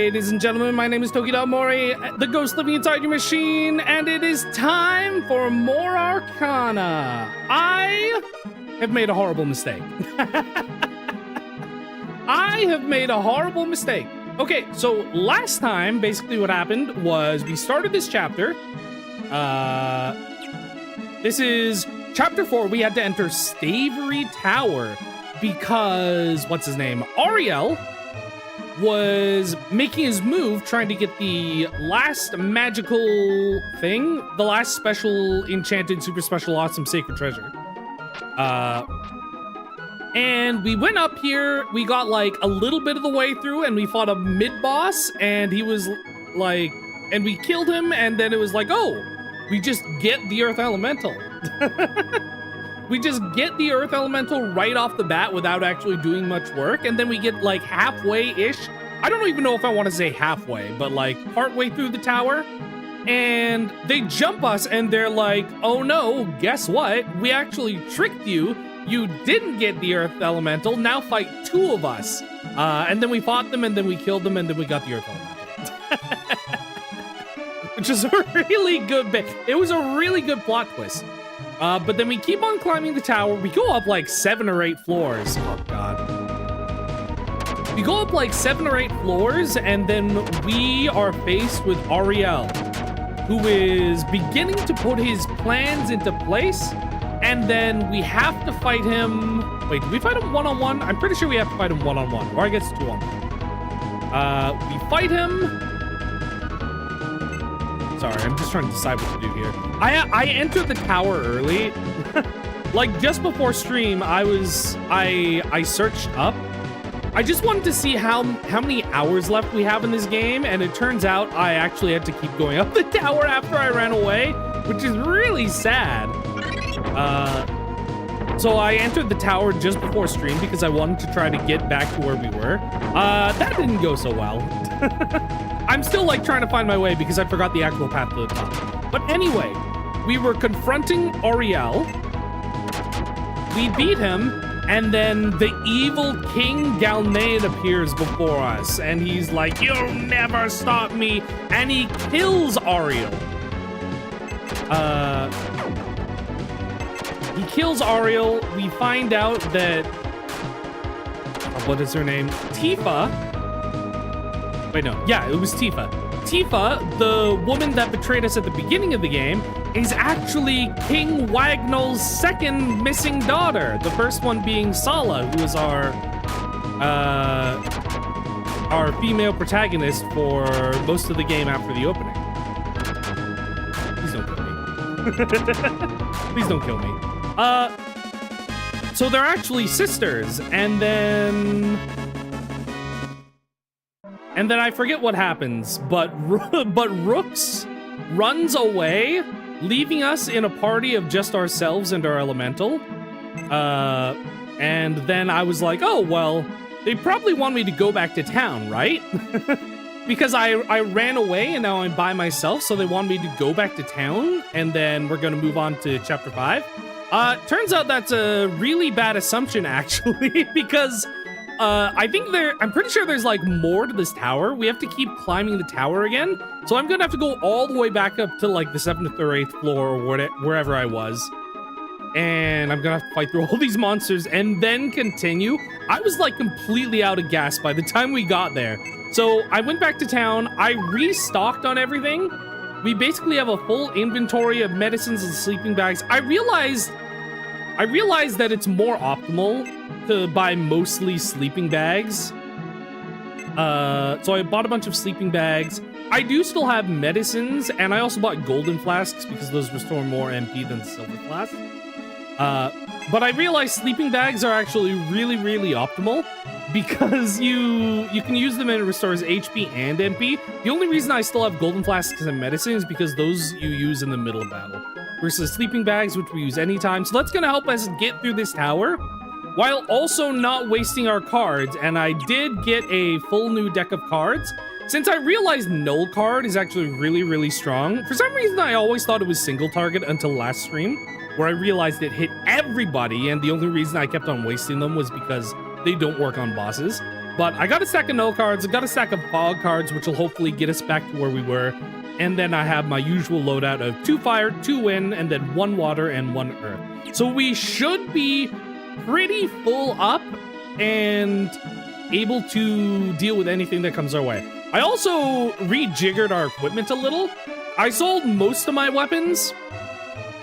Ladies and gentlemen, my name is Toki, the ghost living inside your machine, and it is time for more Arcana. I have made a horrible mistake. I have made a horrible mistake. Okay, so last time, basically what happened was we started this chapter. This is chapter 4. We had to enter Stavery Tower because, what's his name? Ariel was making his move, trying to get the last magical thing, the last special, enchanted, super special, awesome, sacred treasure. And we went up here, we got like a little bit of the way through, and we fought a mid-boss, and he was like, and we killed him, and then it was like, oh, we just get the Earth Elemental. We just get the Earth Elemental right off the bat without actually doing much work, and then we get like halfway-ish. I don't even know if I want to say halfway, but like partway through the tower, and they jump us, and they're like, oh no, guess what? We actually tricked you. You didn't get the Earth Elemental, now fight two of us. And then we fought them, and then we killed them, and then we got the Earth Elemental. Which is a really good bit. It was a really good plot twist. But then we keep on climbing the tower. We go up like 7 or 8 floors. Oh, God. We go up like 7 or 8 floors, and then we are faced with Ariel, who is beginning to put his plans into place. And then we have to fight him. Wait, do we fight him one-on-one? I'm pretty sure we have to fight him one-on-one, or I guess 2-on-1. We fight him. Sorry, I'm just trying to decide what to do here. I entered the tower early. Like just before stream, I searched up. I just wanted to see how many hours left we have in this game, and it turns out I actually had to keep going up the tower after I ran away, which is really sad. So I entered the tower just before stream because I wanted to try to get back to where we were. That didn't go so well. I'm still like trying to find my way because I forgot the actual path to the top. But anyway, we were confronting Ariel. We beat him, and then the evil King Galneon appears before us, and he's like, "You'll never stop me," and he kills Ariel. He kills Ariel. We find out that, what is her name? Tifa. Wait, no. Yeah, it was Tifa. Tifa, the woman that betrayed us at the beginning of the game, is actually King Wagnall's second missing daughter. The first one being Sala, who is our female protagonist for most of the game after the opening. Please don't kill me. Please don't kill me. So they're actually sisters, and then I forget what happens, but Rooks runs away, leaving us in a party of just ourselves and our elemental. And then I was like, oh, well, they probably want me to go back to town, right? Because I ran away and now I'm by myself, so they want me to go back to town, and then we're gonna move on to chapter 5. Turns out that's a really bad assumption, actually, because I'm pretty sure there's like more to this tower. We have to keep climbing the tower again. So I'm gonna have to go all the way back up to like the 7th or 8th floor or wherever I was. And I'm gonna have to fight through all these monsters and then continue. I was like completely out of gas by the time we got there. So I went back to town. I restocked on everything. We basically have a full inventory of medicines and sleeping bags. I realized that it's more optimal to buy mostly sleeping bags. So I bought a bunch of sleeping bags. I do still have medicines, and I also bought golden flasks because those restore more MP than silver flasks. But I realized sleeping bags are actually really, really optimal because you can use them and it restores HP and MP. The only reason I still have golden flasks and medicine is because those you use in the middle of battle versus sleeping bags, which we use anytime. So that's gonna help us get through this tower while also not wasting our cards. And I did get a full new deck of cards. Since I realized null card is actually really, really strong, for some reason I always thought it was single target until last stream, where I realized it hit everybody, and the only reason I kept on wasting them was because they don't work on bosses. But I got a stack of null cards, I got a stack of fog cards, which will hopefully get us back to where we were. And then I have my usual loadout of 2 fire, 2 wind, and then 1 water and 1 earth. So we should be pretty full up and able to deal with anything that comes our way. I also rejiggered our equipment a little. I sold most of my weapons,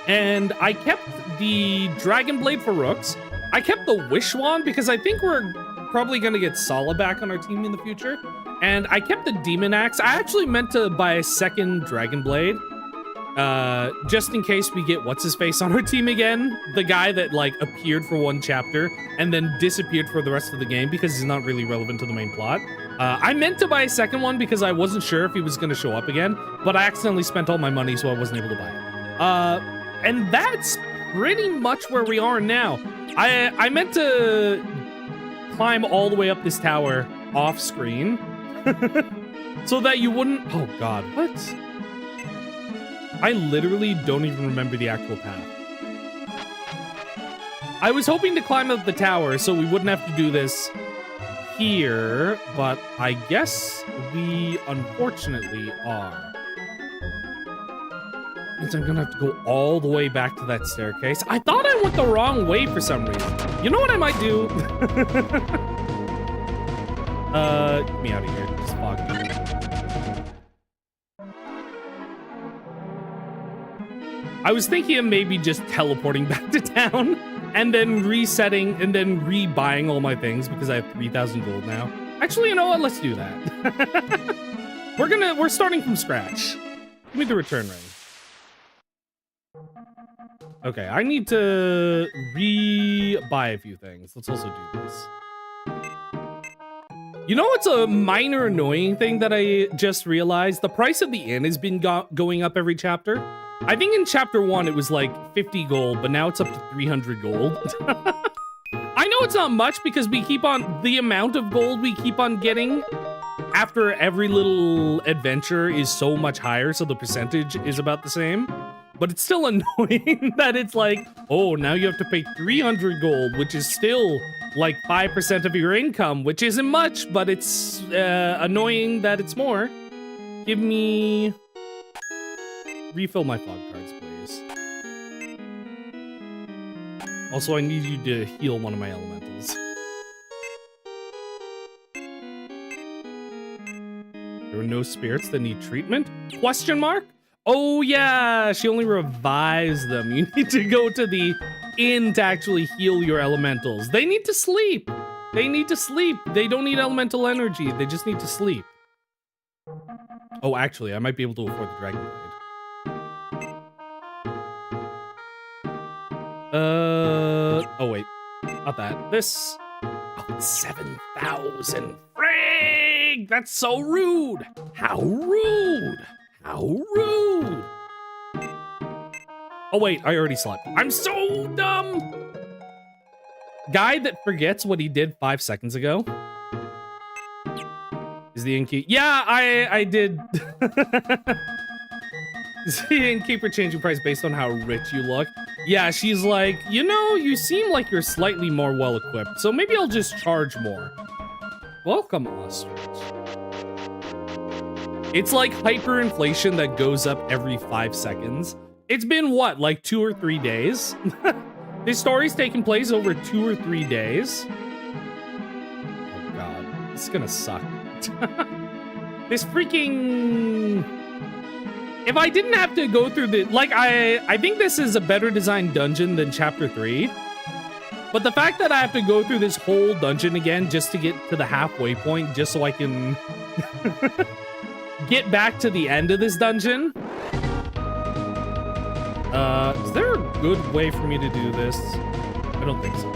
and I kept the Dragon Blade for Rooks. I kept the Wish Wand because I think we're probably gonna get Sala back on our team in the future. And I kept the Demon Axe. I actually meant to buy a second Dragon Blade, just in case we get what's-his-face on our team again. The guy that, like, appeared for 1 chapter and then disappeared for the rest of the game because he's not really relevant to the main plot. I meant to buy a second one because I wasn't sure if he was going to show up again, but I accidentally spent all my money, so I wasn't able to buy it. And that's pretty much where we are now. I meant to climb all the way up this tower off screen so that you wouldn't... Oh, God, what? I literally don't even remember the actual path. I was hoping to climb up the tower so we wouldn't have to do this here, but I guess we unfortunately are. Means I'm gonna have to go all the way back to that staircase. I thought I went the wrong way for some reason. You know what I might do? Get me out of here. Just fog me. I was thinking of maybe just teleporting back to town and then resetting and then rebuying all my things because I have 3,000 gold now. Actually, you know what? Let's do that. We're starting from scratch. Give me the return ring. Okay, I need to re-buy a few things. Let's also do this. You know what's a minor annoying thing that I just realized? The price of the inn has been going up every chapter. I think in chapter 1 it was like 50 gold, but now it's up to 300 gold. I know it's not much because we keep on... The amount of gold we keep on getting after every little adventure is so much higher, so the percentage is about the same. But it's still annoying that it's like, oh, now you have to pay 300 gold, which is still like 5% of your income, which isn't much, but it's annoying that it's more. Give me... Refill my fog cards, please. Also, I need you to heal one of my elementals. There are no spirits that need treatment? Question mark? Oh yeah, she only revives them. You need to go to the inn to actually heal your elementals. They need to sleep. They need to sleep. They don't need elemental energy. They just need to sleep. Oh, actually, I might be able to afford the Dragon Blade. Oh wait, not that. This. Oh, it's 7,000. Frig! That's so rude. How rude. How rude! Oh wait, I already slept. I'm so dumb! Guy that forgets what he did 5 seconds ago. Is the innkeeper... Yeah, I did. Is the innkeeper changing price based on how rich you look? Yeah, she's like, you know, you seem like you're slightly more well-equipped, so maybe I'll just charge more. Welcome, ostrich. It's like hyperinflation that goes up every 5 seconds. It's been, what, like 2 or 3 days? This story's taking place over 2 or 3 days. Oh god, this is gonna suck. This freaking... If I didn't have to go through the... Like, I think this is a better designed dungeon than Chapter 3. But the fact that I have to go through this whole dungeon again just to get to the halfway point, just so I can... get back to the end of this dungeon. Is there a good way for me to do this? I don't think so.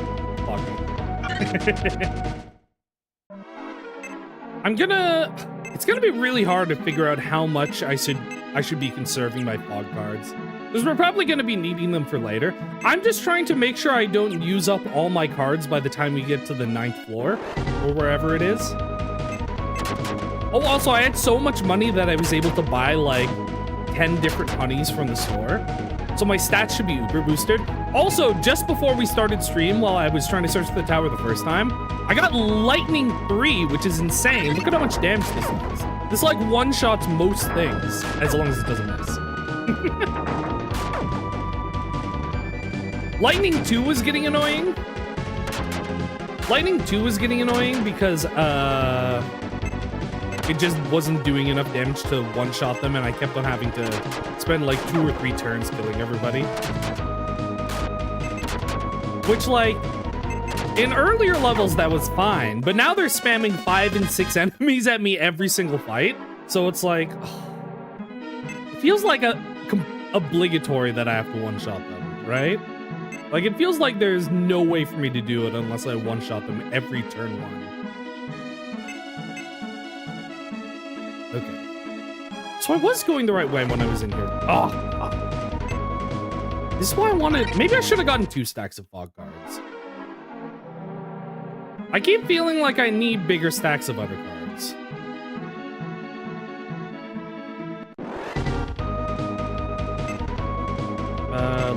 I'm gonna... It's gonna be really hard to figure out how much I should be conserving my fog cards, because we're probably gonna be needing them for later. I'm just trying to make sure I don't use up all my cards by the time we get to the 9th floor, or wherever it is. Oh, also, I had so much money that I was able to buy, like, 10 different honeys from the store. So my stats should be uber boosted. Also, just before we started stream, while I was trying to search for the tower the first time, I got Lightning 3, which is insane. Look at how much damage this does. This like one-shots most things, as long as it doesn't miss. Lightning 2 was getting annoying. Lightning 2 was getting annoying because it just wasn't doing enough damage to one-shot them, and I kept on having to spend like 2 or 3 turns killing everybody. Which, like, in earlier levels, that was fine, but now they're spamming 5 and 6 enemies at me every single fight, so it's like, it feels like obligatory that I have to one-shot them, right? Like, it feels like there's no way for me to do it unless I one-shot them every turn 1. Okay. So I was going the right way when I was in here. Oh. This is why I wanted... Maybe I should have gotten 2 stacks of fog cards. I keep feeling like I need bigger stacks of other cards.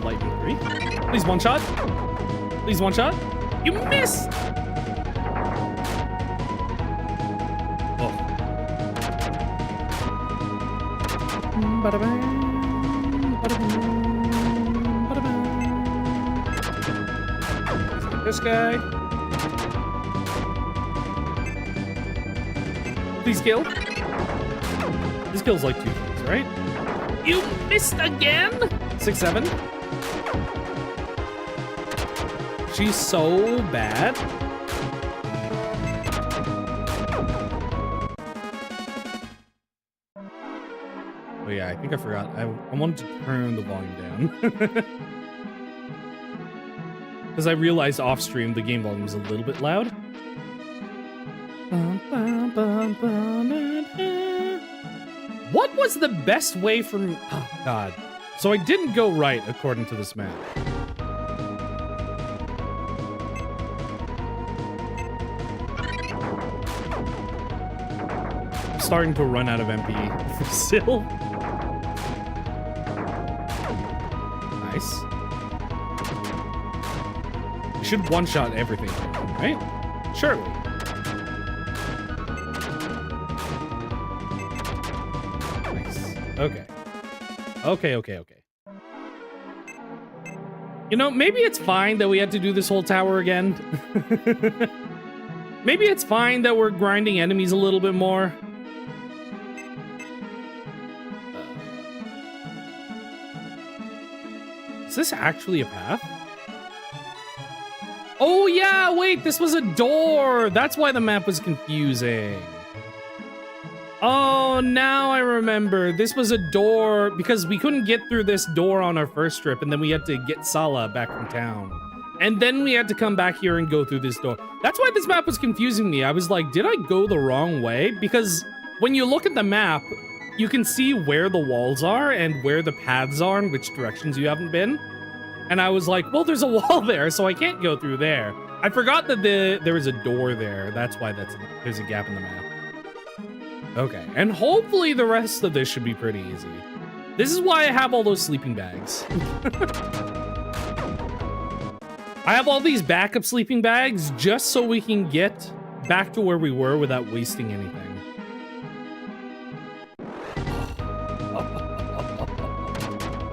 Lightning 3. Please one shot. Please one shot. You missed! Oh. Ba-da-bang. Ba-da-bang. Ba-da-bang. This guy. Please kill. This kills like 2 things, right? You missed again? 6-7. She's so bad. Oh yeah, I think I forgot. I wanted to turn the volume down. Because I realized off stream the game volume is a little bit loud. What was the best way from... Oh, God. So I didn't go right according to this map. I'm starting to run out of MP still. Nice. I should one-shot everything, right? Surely. Okay. Okay. You know, maybe it's fine that we had to do this whole tower again. Maybe it's fine that we're grinding enemies a little bit more. Is this actually a path? Oh yeah, wait, this was a door. That's why the map was confusing. Oh, now I remember. This was a door because we couldn't get through this door on our first trip, and then we had to get Sala back from town. And then we had to come back here and go through this door. That's why this map was confusing me. I was like, did I go the wrong way? Because when you look at the map, you can see where the walls are and where the paths are and which directions you haven't been. And I was like, well, there's a wall there, so I can't go through there. I forgot that there was a door there. That's why there's a gap in the map. Okay, and hopefully the rest of this should be pretty easy. This is why I have all those sleeping bags. I have all these backup sleeping bags just so we can get back to where we were without wasting anything.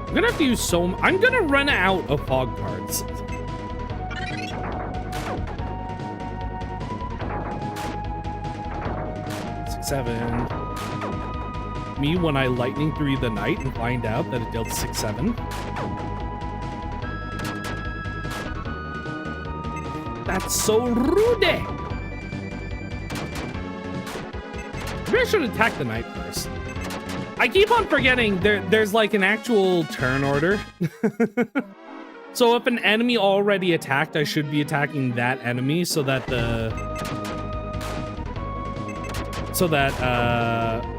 I'm gonna have to use I'm gonna run out of fog cards. 7. Me when I lightning through the night and find out that it dealt 6-7. That's so rude. Maybe I should attack the knight first. I keep on forgetting there's like an actual turn order. So if an enemy already attacked, I should be attacking that enemy so that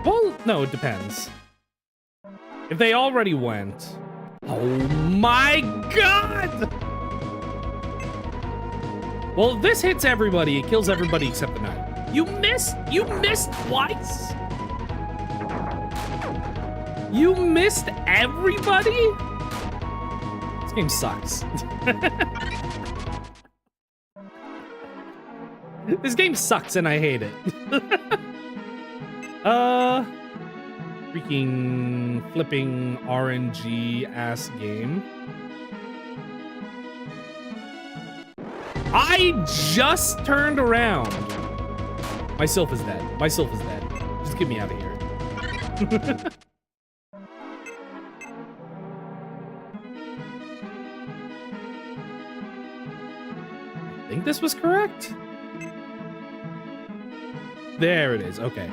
well, no, it depends. If they already went... Oh my god! Well, if this hits everybody, it kills everybody except the knight. You missed twice? You missed everybody? This game sucks. This game sucks and I hate it. Freaking flipping RNG ass game. I just turned around. My sylph is dead. My sylph is dead. Just get me out of here. I think this was correct. There it is. Okay.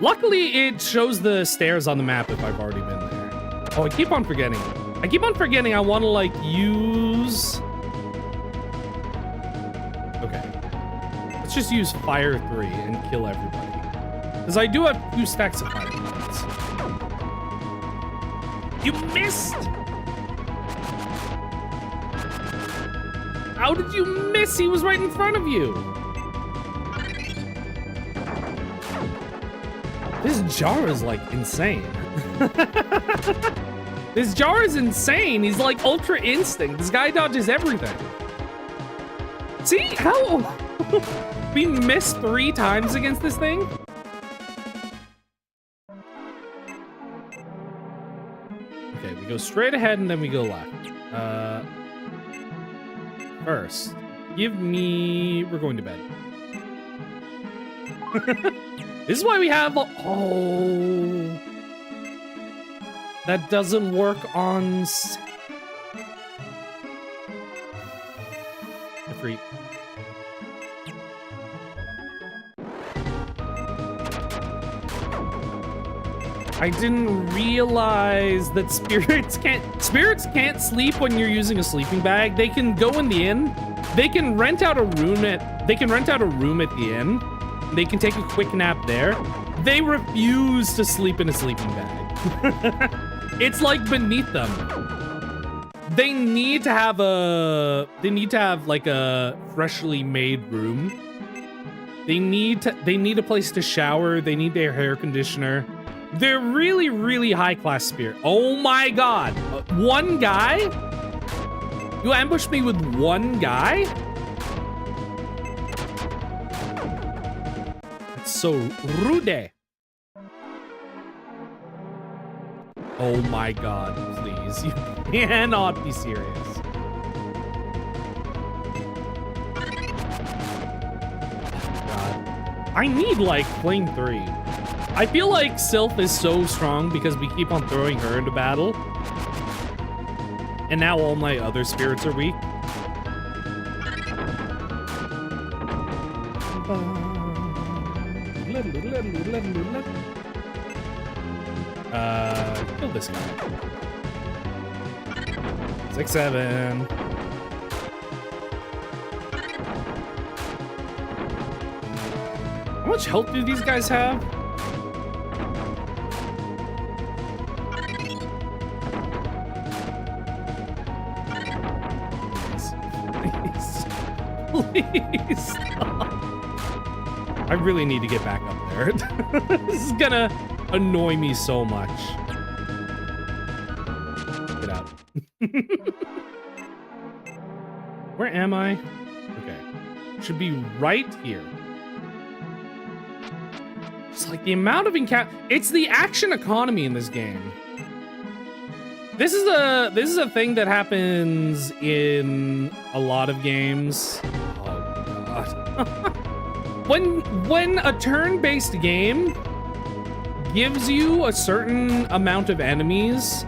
Luckily, it shows the stairs on the map if I've already been there. Oh, I keep on forgetting. I keep on forgetting I want to, like, use... Okay. Let's just use Fire 3 and kill everybody. Because I do have 2 stacks of fire bullets. You missed! How did you miss? He was right in front of you. This jar is, like, insane. This jar is insane. He's, like, Ultra Instinct. This guy dodges everything. See? How? We missed 3 times against this thing? Okay, we go straight ahead and then we go left. First, give me... We're going to bed. This is why we have... Oh... That doesn't work on... Free. I didn't realize that spirits can't sleep when you're using a sleeping bag. They can go in the inn. They can rent out a room at the inn. They can take a quick nap there. They refuse to sleep in a sleeping bag. It's like beneath them. They need to have like a freshly made room. They need a place to shower. They need their hair conditioner. They're really, really high-class spirit. Oh my god. One guy? You ambushed me with one guy? That's so rude. Oh my god, please. You cannot be serious. God. I need, like, flame 3. I feel like Sylph is so strong because we keep on throwing her into battle. And now all my other spirits are weak. Kill this guy. 6, 7. How much health do these guys have? Please stop. I really need to get back up there. This is gonna annoy me so much. Get out. Where am I? Okay. Should be right here. It's like the amount of it's the action economy in this game. This is a thing that happens in a lot of games. Oh god. When a turn-based game gives you a certain amount of enemies,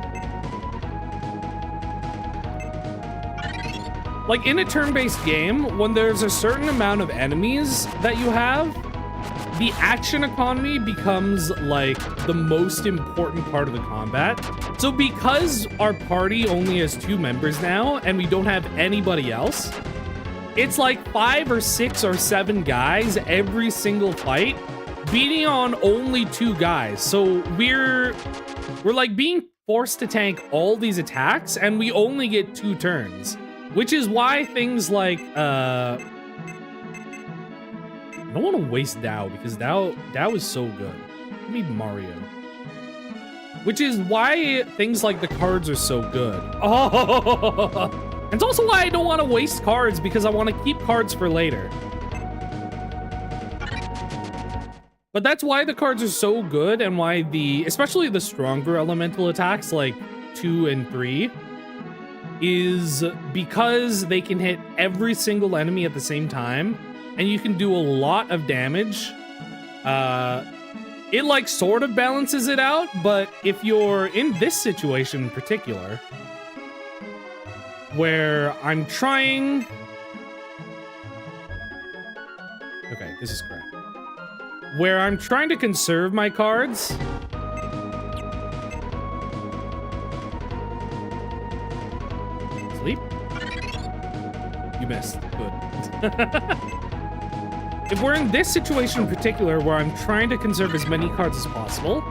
like in a turn-based game, when there's a certain amount of enemies that you have, the action economy becomes like the most important part of the combat. So because our party only has 2 members now and we don't have anybody else, it's like 5 or 6 or 7 guys every single fight beating on only 2 guys. So we're like being forced to tank all these attacks and we only get 2 turns, which is why things like I don't want to waste Dao because Dao is so good. Give me Mario. Which is why things like the cards are so good. Oh, and it's also why I don't want to waste cards because I want to keep cards for later. But that's why the cards are so good, and why especially the stronger elemental attacks like 2 and 3 is because they can hit every single enemy at the same time, and you can do a lot of damage. It like sort of balances it out, but if you're in this situation in particular, where I'm trying... Okay, this is correct. Where I'm trying to conserve my cards. Sleep? You missed. Good. If we're in this situation in particular, where I'm trying to conserve as many cards as possible,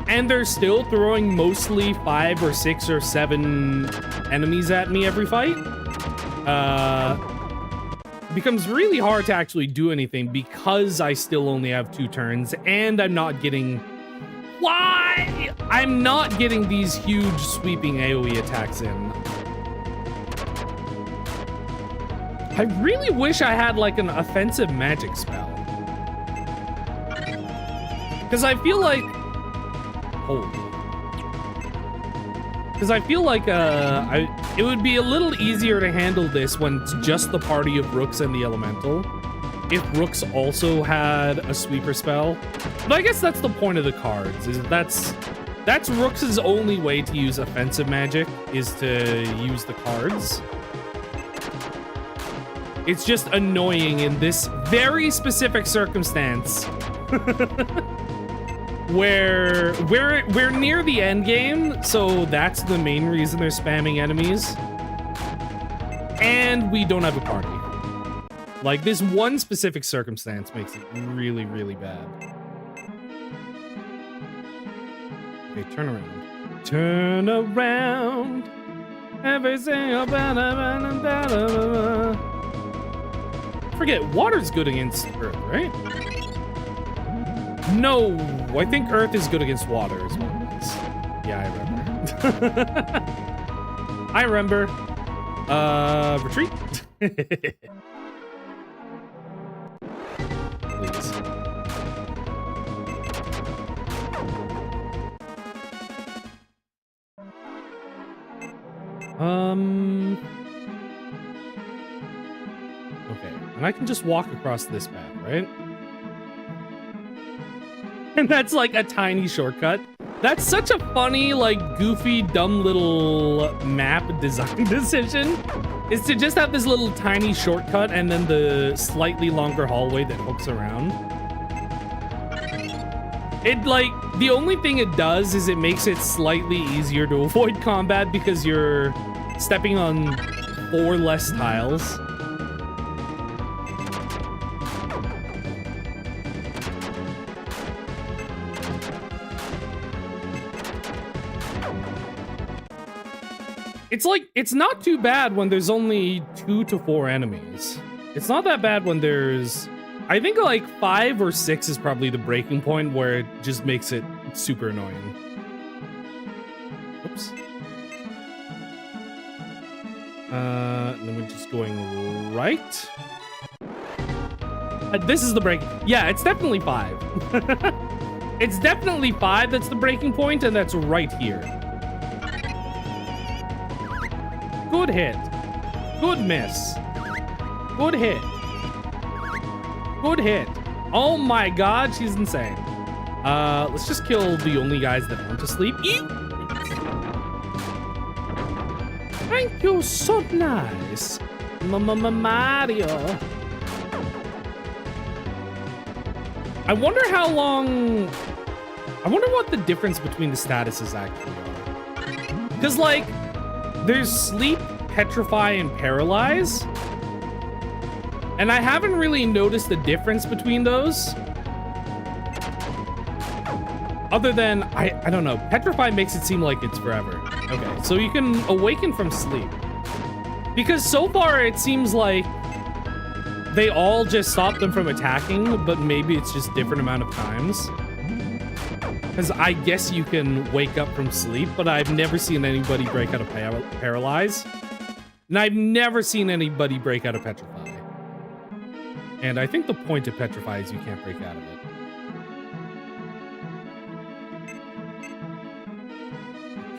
and they're still throwing mostly 5 or 6 or 7 enemies at me every fight, it becomes really hard to actually do anything because I still only have 2 turns, and I'm not getting... Why? I'm not getting these huge sweeping AoE attacks in. I really wish I had like an offensive magic spell. Because I feel like... Holy. Because I feel like it would be a little easier to handle this when it's just the party of Rooks and the Elemental. If Rooks also had a sweeper spell. But I guess that's the point of the cards, is that's Rooks' only way to use offensive magic, is to use the cards. It's just annoying in this very specific circumstance. where we're near the end game, so that's the main reason they're spamming enemies. And we don't have a party. Like, this one specific circumstance makes it really, really bad. Okay, turn around. Turn around. Everything about forget, water's good against Earth, right? No, I think Earth is good against water as well. Yeah, I remember. I remember. Retreat? Please. Okay, and I can just walk across this path, right? And that's like a tiny shortcut. That's such a funny, like, goofy, dumb little map design decision. Is to just have this little tiny shortcut and then the slightly longer hallway that hooks around. It, like, the only thing it does is it makes it slightly easier to avoid combat because you're stepping on 4 less tiles. It's like, it's not too bad when there's only 2 to 4 enemies. It's not that bad when there's... I think like 5 or 6 is probably the breaking point where it just makes it super annoying. Oops. And then we're just going right. This is the break. Yeah, it's definitely 5. It's definitely 5 that's the breaking point, and that's right here. Good hit. Good miss. Good hit. Good hit. Oh my god, she's insane. Let's just kill the only guys that aren't asleep. Ew! Thank you, so nice. Mario. I wonder how long... I wonder what the difference between the statuses actually are. Because, like, there's Sleep, Petrify, and Paralyze. And I haven't really noticed the difference between those. Other than, I don't know, Petrify makes it seem like it's forever. Okay, so you can awaken from sleep. Because so far it seems like they all just stop them from attacking, but maybe it's just different amount of times. Because I guess you can wake up from sleep, but I've never seen anybody break out of Paralyze. And I've never seen anybody break out of Petrify. And I think the point of Petrify is you can't break out of it.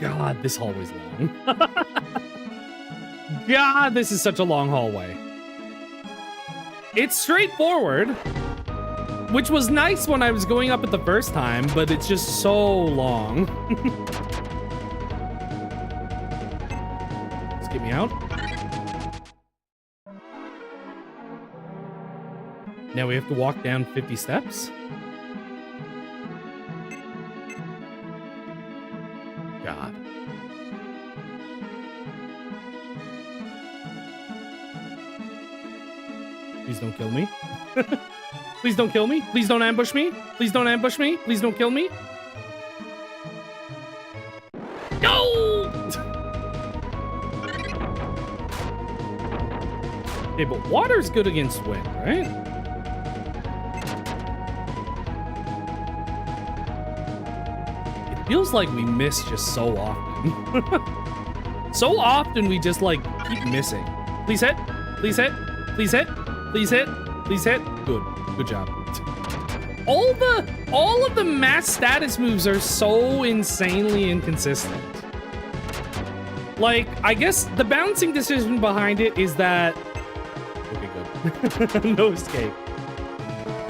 God, this hallway's long. God, this is such a long hallway. It's straightforward, which was nice when I was going up it the first time, but it's just so long. Let's get me out. Now we have to walk down 50 steps. God. Please don't kill me. Please don't kill me. Please don't ambush me. Please don't ambush me. Please don't kill me. No! Okay, but water's good against wind, right? It feels like we miss just so often. So often we just like keep missing. Please hit. Please hit. Please hit. Please hit. Please hit. Good. Good job. All of the mass status moves are so insanely inconsistent. Like, I guess the balancing decision behind it is that... Okay, good. No escape.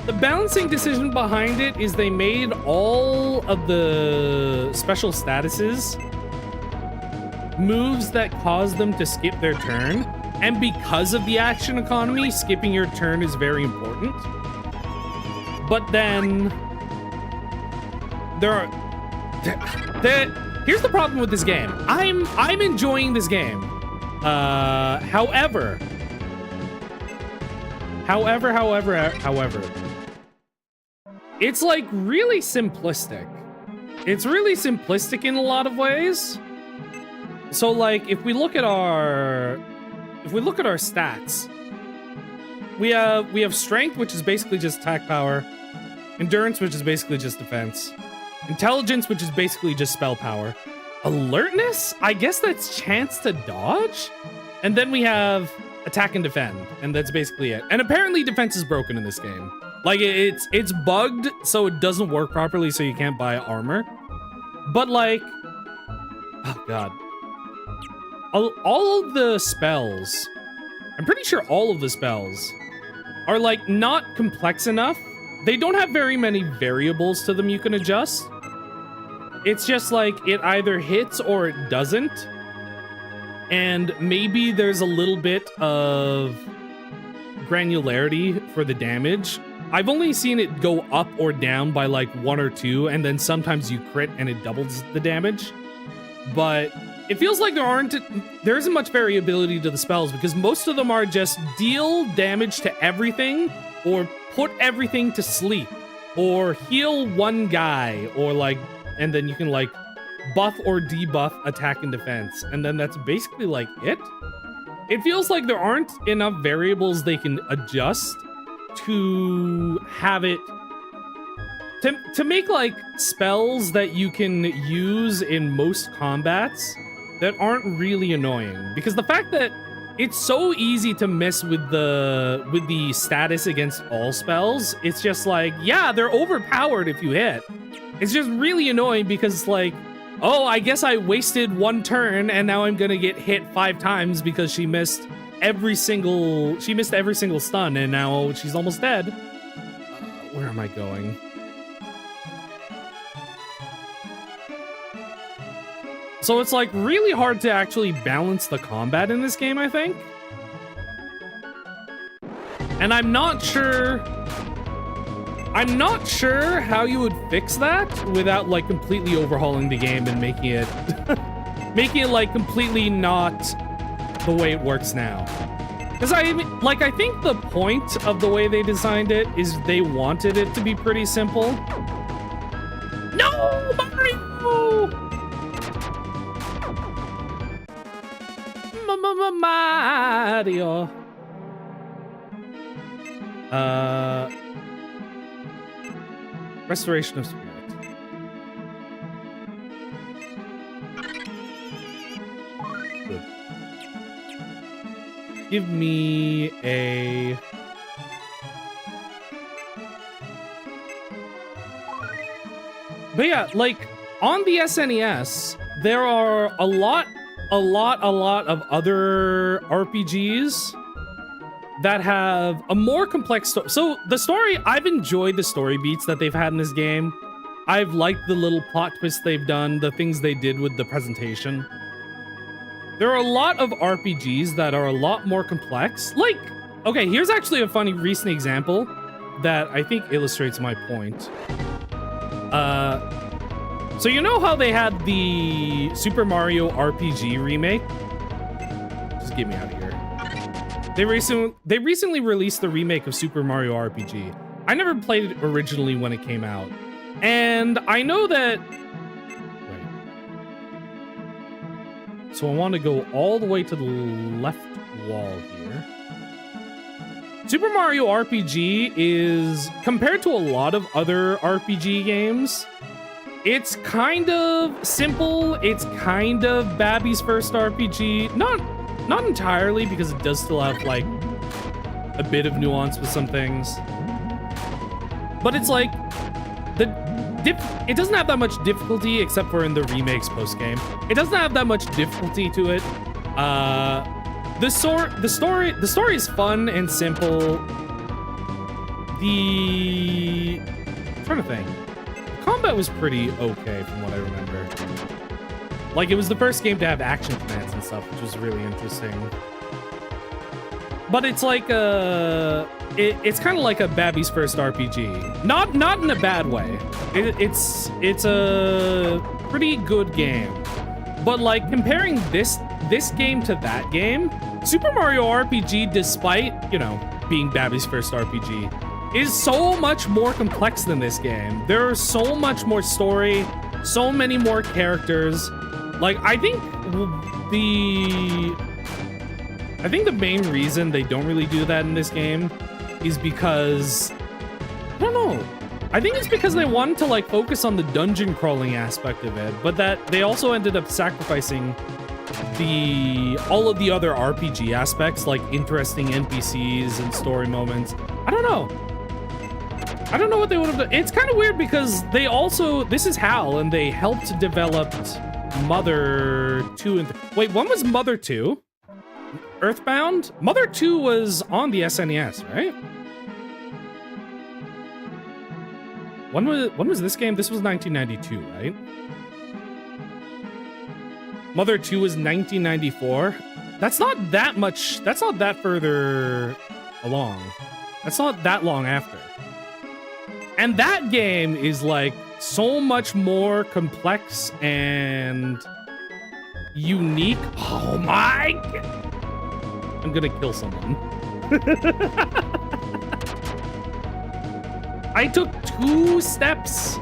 The balancing decision behind it is they made all of the special statuses moves that cause them to skip their turn. And because of the action economy, skipping your turn is very important. But then there are here's the problem with this game. I'm enjoying this game. However, it's like really simplistic. It's really simplistic in a lot of ways. So like if we look at our stats, we have strength, which is basically just attack power, endurance, which is basically just defense, intelligence, which is basically just spell power, alertness, I guess that's chance to dodge, and then we have attack and defend, and that's basically it. And apparently defense is broken in this game. Like it's bugged, so it doesn't work properly, so you can't buy armor. But like, oh god. All of the spells, I'm pretty sure all of the spells are like not complex enough. They don't have very many variables to them you can adjust. It's just like it either hits or it doesn't. And maybe there's a little bit of granularity for the damage. I've only seen it go up or down by like 1 or 2, and then sometimes you crit and it doubles the damage. But it feels like there isn't much variability to the spells, because most of them are just deal damage to everything, or put everything to sleep, or heal one guy, or like, and then you can like buff or debuff attack and defense, and then that's basically like it. It feels like there aren't enough variables they can adjust to have it to make like spells that you can use in most combats that aren't really annoying, because the fact that it's so easy to miss with the status against all spells, it's just like, yeah, they're overpowered if you hit. It's just really annoying because it's like, oh, I guess I wasted 1 turn and now I'm gonna get hit 5 times because she missed every single stun and now she's almost dead. Where am I going? So it's like really hard to actually balance the combat in this game, I think. And I'm not sure how you would fix that without like completely overhauling the game and making it making it like completely not the way it works now. Because I think the point of the way they designed it is they wanted it to be pretty simple. No, Mario! Mario. Restoration of Spirit. Good. Give me a... But yeah, like, on the SNES, there are a lot of other RPGs that have a more complex story. So the story, I've enjoyed the story beats that they've had in this game. I've liked the little plot twists they've done, the things they did with the presentation. There are a lot of RPGs that are a lot more complex. Like, okay, here's actually a funny recent example that I think illustrates my point. So you know how they had the Super Mario RPG remake? Just get me out of here. They recently released the remake of Super Mario RPG. I never played it originally when it came out. And I know that... Wait. So I want to go all the way to the left wall here. Super Mario RPG is, compared to a lot of other RPG games, it's kind of simple. It's kind of Babby's first RPG. Not entirely, because it does still have like a bit of nuance with some things. But it's like it doesn't have that much difficulty except for in the remakes post game. It doesn't have that much difficulty to it. The story is fun and simple. I'm trying to think. The combat was pretty okay from what I remember. Like, it was the first game to have action commands and stuff, which was really interesting. But it's like it's kind of like a Babby's first RPG. Not in a bad way. It's a pretty good game. But like comparing this game to that game, Super Mario RPG, despite, you know, being Babby's first RPG, is so much more complex than this game. There's so much more story, so many more characters. Like, I think the main reason they don't really do that in this game is because, I don't know. I think it's because they wanted to like focus on the dungeon crawling aspect of it, but that they also ended up sacrificing all of the other RPG aspects, like interesting NPCs and story moments. I don't know what they would have done. It's kind of weird because they also, this is HAL, and they helped develop Mother 2 and wait, when was Mother 2? Earthbound? Mother 2 was on the SNES, right? When was this game? This was 1992, right? Mother 2 was 1994. That's not that much. That's not that further along. That's not that long after. And that game is like so much more complex and unique. Oh my God. I'm gonna kill someone. I took 2 steps.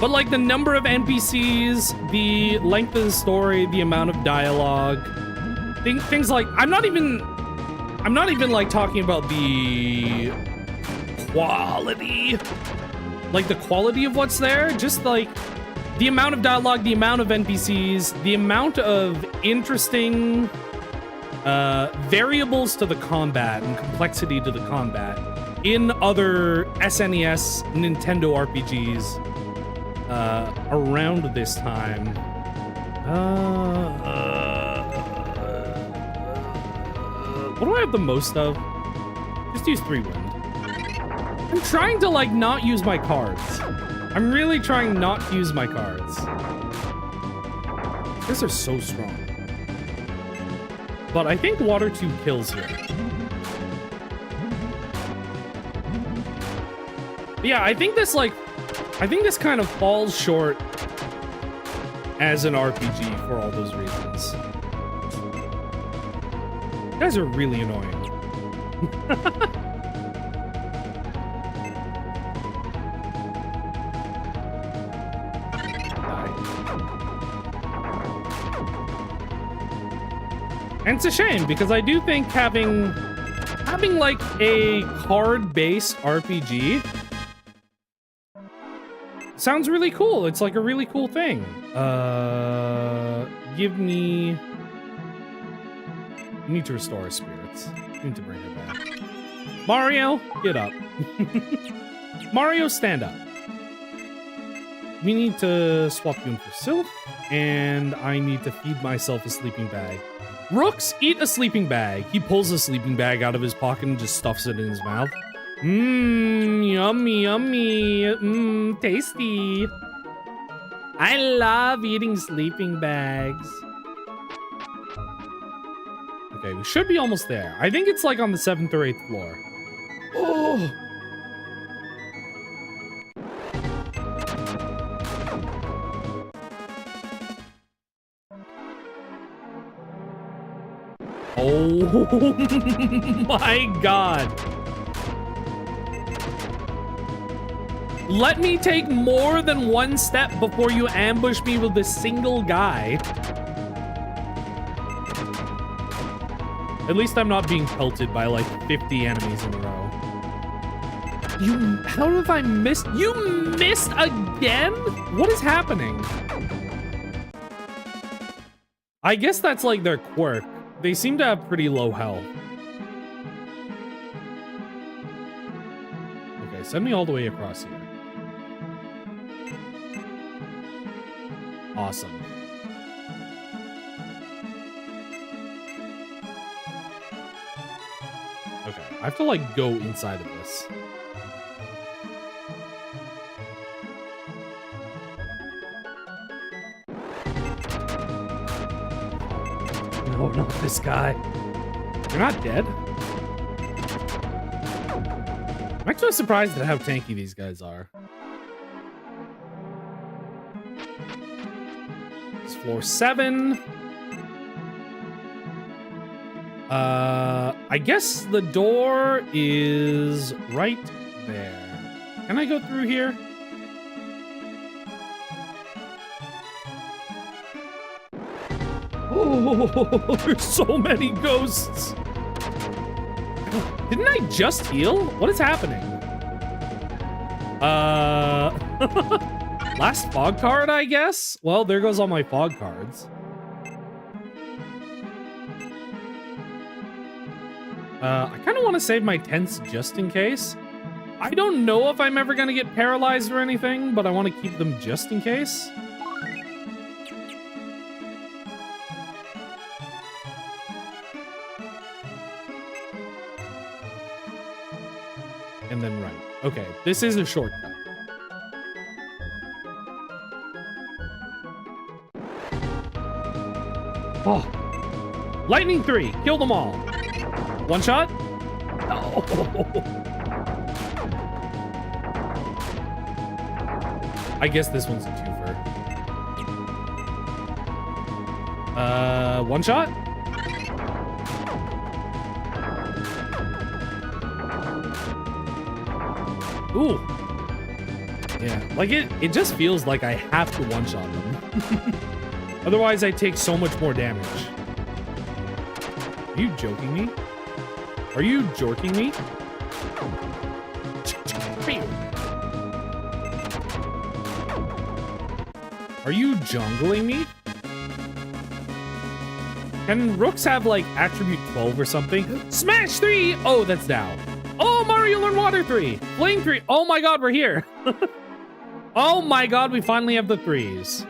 But like the number of NPCs, the length of the story, the amount of dialogue, things like, I'm not even like talking about the quality, like the quality of what's there, just like the amount of dialogue, the amount of NPCs, the amount of interesting variables to the combat and complexity to the combat in other SNES, Nintendo RPGs around this time. What do I have the most of? Just use 3 wind. I'm trying to like not use my cards. I'm really trying not to use my cards. These are so strong. But I think water 2 kills here. But yeah, I think this kind of falls short as an RPG for all those reasons. You guys are really annoying. And it's a shame because I do think having like a card-based RPG sounds really cool. It's like a really cool thing. Give me... I need to restore his spirits. I need to bring her back. Mario, get up. Mario, stand up. We need to swap you in for Sylph, and I need to feed myself a sleeping bag. Rooks, eat a sleeping bag. He pulls a sleeping bag out of his pocket and just stuffs it in his mouth. Mmm, yummy, yummy. Mmm, tasty. I love eating sleeping bags. Okay, we should be almost there. I think it's like on the 7th or 8th floor. Oh! Oh my god. Let me take more than one step before you ambush me with a single guy. At least I'm not being pelted by like 50 enemies in a row. How have I missed? You missed again? What is happening? I guess that's like their quirk. They seem to have pretty low health. Okay, send me all the way across here. Awesome. Okay, I have to like go inside of this. No, not this guy. You're not dead. I'm actually surprised at how tanky these guys are. It's floor 7. I guess the door is right there. Can I go through here? Oh, there's so many ghosts. Didn't I just heal? What is happening? Last fog card, I guess? Well, there goes all my fog cards. I kind of want to save my tents just in case. I don't know if I'm ever going to get paralyzed or anything, but I want to keep them just in case. And then right. Okay, this is a shortcut. Oh. Lightning 3. Kill them all. One shot? Oh. I guess this one's a twofer. One shot? Ooh. Yeah, like it just feels like I have to one-shot them. Otherwise, I take so much more damage. Are you joking me? Are you jorking me? Are you jungling me? Can Rooks have like attribute 12 or something? Smash 3! Oh, that's down. Oh, Mario learned Water 3. Flame 3. Oh my god, we're here. Oh my god, we finally have the 3s.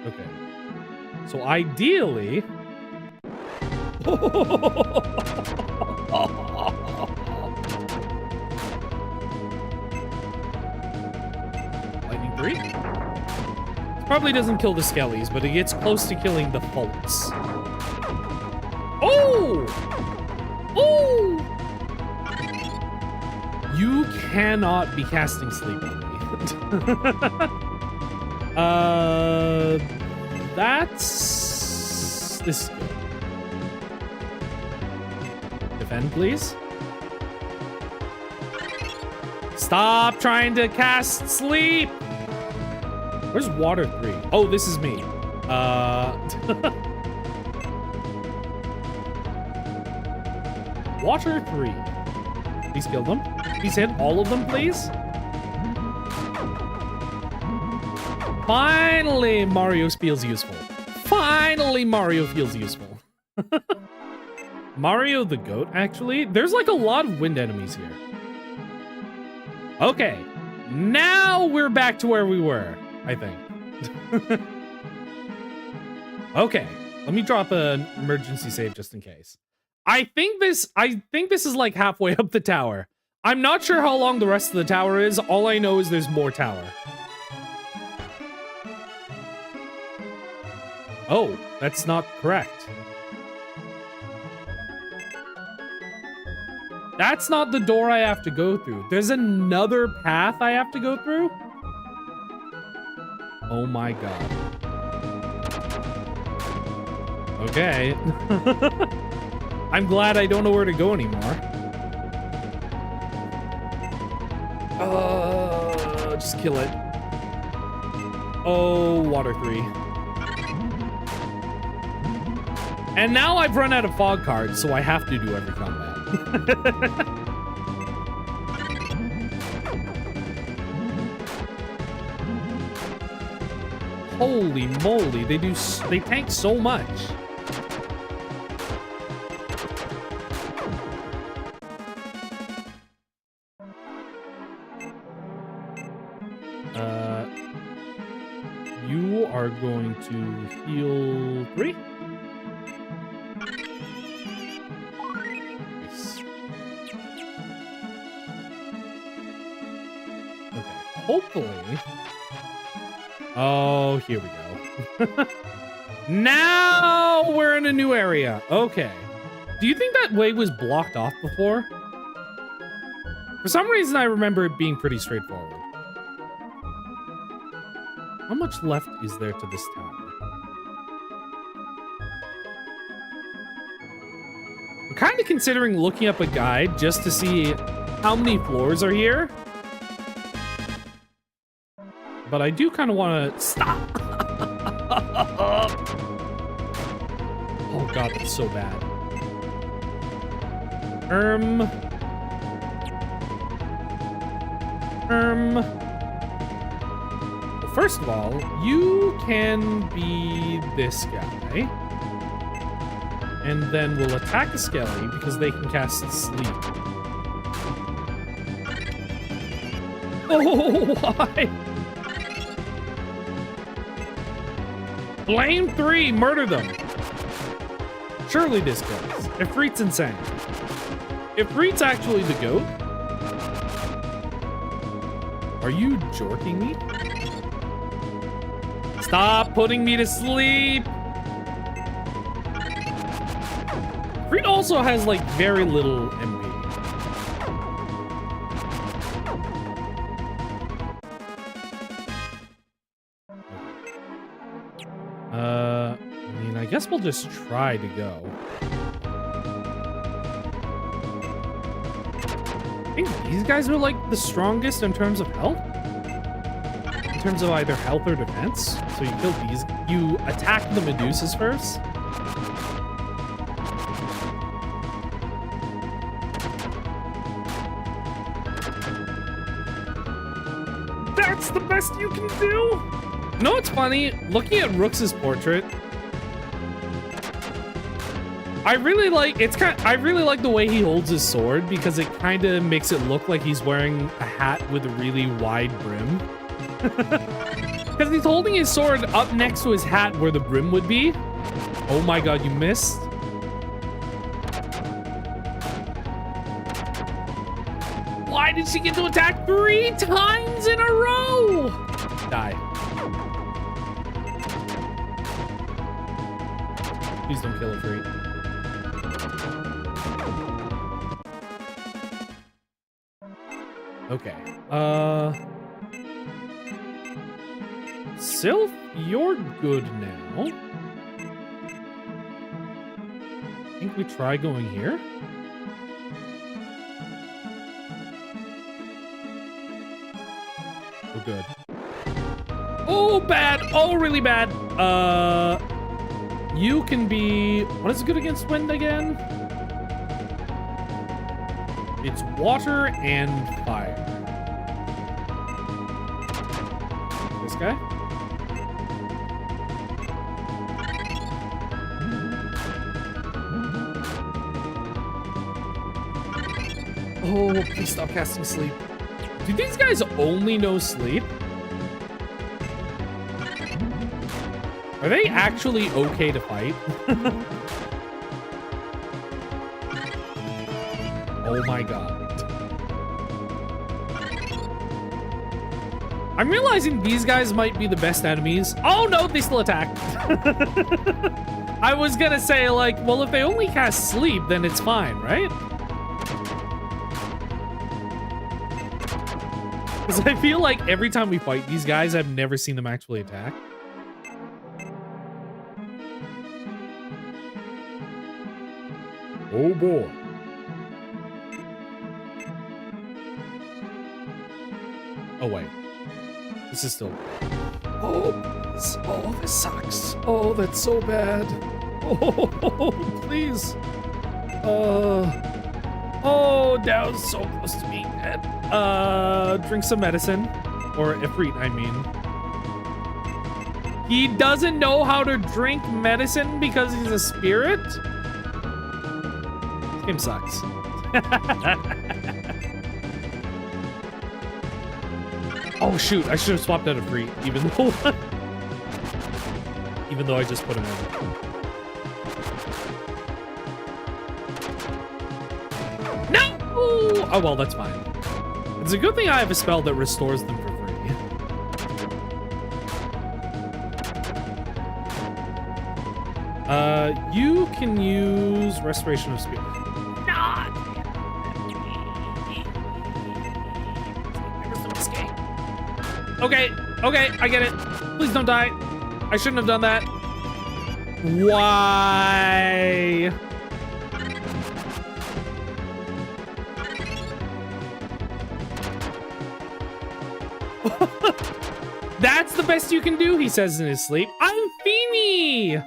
Okay. So ideally... Lightning 3? This probably doesn't kill the skellies, but it gets close to killing the faults. Oh! Oh! You cannot be casting sleep on me. That's... This is good. Defend, please. Stop trying to cast sleep! Where's Water 3? Oh, this is me. Water 3. Please kill them. Please hit all of them, please. Finally, Mario feels useful. Finally, Mario feels useful. Mario the goat, actually. There's like a lot of wind enemies here. Okay. Now we're back to where we were, I think. Okay, let me drop an emergency save just in case. I think this is like halfway up the tower. I'm not sure how long the rest of the tower is. All I know is there's more tower. Oh, that's not correct. That's not the door I have to go through. There's another path I have to go through? Oh my god. Okay. I'm glad I don't know where to go anymore. Just kill it. Oh, water 3. And now I've run out of fog cards, so I have to do every combat. Holy moly, they tank so much. You are going to heal 3. Hopefully. Oh, here we go. Now we're in a new area. Okay. Do you think that way was blocked off before? For some reason, I remember it being pretty straightforward. How much left is there to this tower? I'm kind of considering looking up a guide just to see how many floors are here. But I do kind of want to stop. Oh god, that's so bad. Well, first of all, you can be this guy. And then we'll attack the Skelly because they can cast Sleep. Oh, why? Flame 3, murder them. Surely this goes. Ifrit's insane. Ifrit's actually the goat. Are you jorking me? Stop putting me to sleep. Ifrit also has like very little MP. I mean, I guess we'll just try to go. I think these guys are like the strongest in terms of health. In terms of either health or defense. So you kill these, you attack the Medusas first. That's the best you can do? You know what's funny? Looking at Rooks's portrait, I really like the way he holds his sword because it kind of makes it look like he's wearing a hat with a really wide brim. Because he's holding his sword up next to his hat where the brim would be. Oh my god, you missed. Why did she get to attack 3 times in a row? Die. Please don't kill Ifrit. Okay. Sylph, you're good now. I think we try going here. We're good. Oh, bad. Oh, really bad. You can be... What is it good against wind again? It's water and fire. This guy? Oh, please stop casting sleep. Do these guys only know sleep? Are they actually okay to fight? Oh my god. I'm realizing these guys might be the best enemies. Oh no, they still attack. I was gonna say, like, well, if they only cast sleep, then it's fine, right? Because I feel like every time we fight these guys, I've never seen them actually attack. Oh boy. Oh wait. This is still... Oh, this sucks. Oh, that's so bad. Oh, please. Oh, now so close to being dead. Drink some medicine. Or Ifrit, I mean. He doesn't know how to drink medicine because he's a spirit? This game sucks. Oh shoot, I should have swapped out a Ifrit, even though I just put him in. No! Oh well, that's fine. It's a good thing I have a spell that restores them for free. You can use Restoration of Spirit. Okay, I get it. Please don't die. I shouldn't have done that. Why? That's the best you can do, he says in his sleep. I'm Feeny!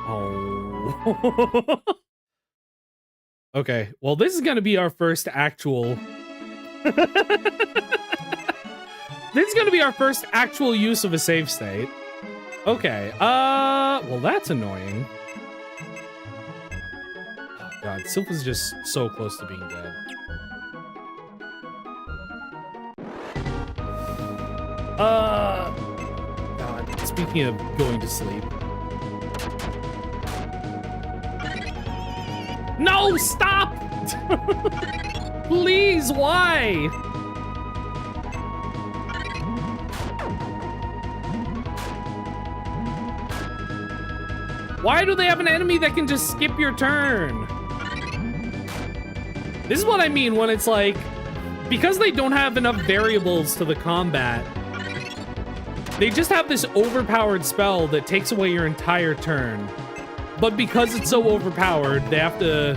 Oh. Okay, well, this is gonna be our first actual... This is gonna be our first actual use of a save state. Okay, well, that's annoying. Oh, God, Silpha's just so close to being dead. God, speaking of going to sleep. No, stop! Please, why? Why do they have an enemy that can just skip your turn? This is what I mean when it's like, because they don't have enough variables to the combat, they just have this overpowered spell that takes away your entire turn. But because it's so overpowered, they have to...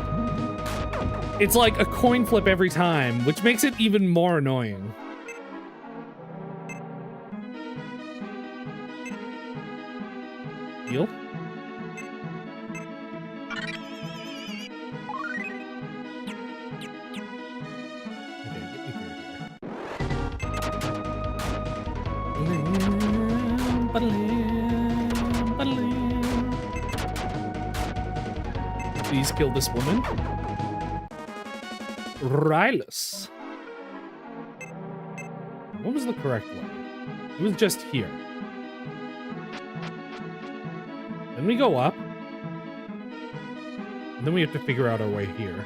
It's like a coin flip every time, which makes it even more annoying. Heal? Okay, get me through here. Please kill this woman. Rylus. What was the correct one? It was just here. Then we go up. And then we have to figure out our way here.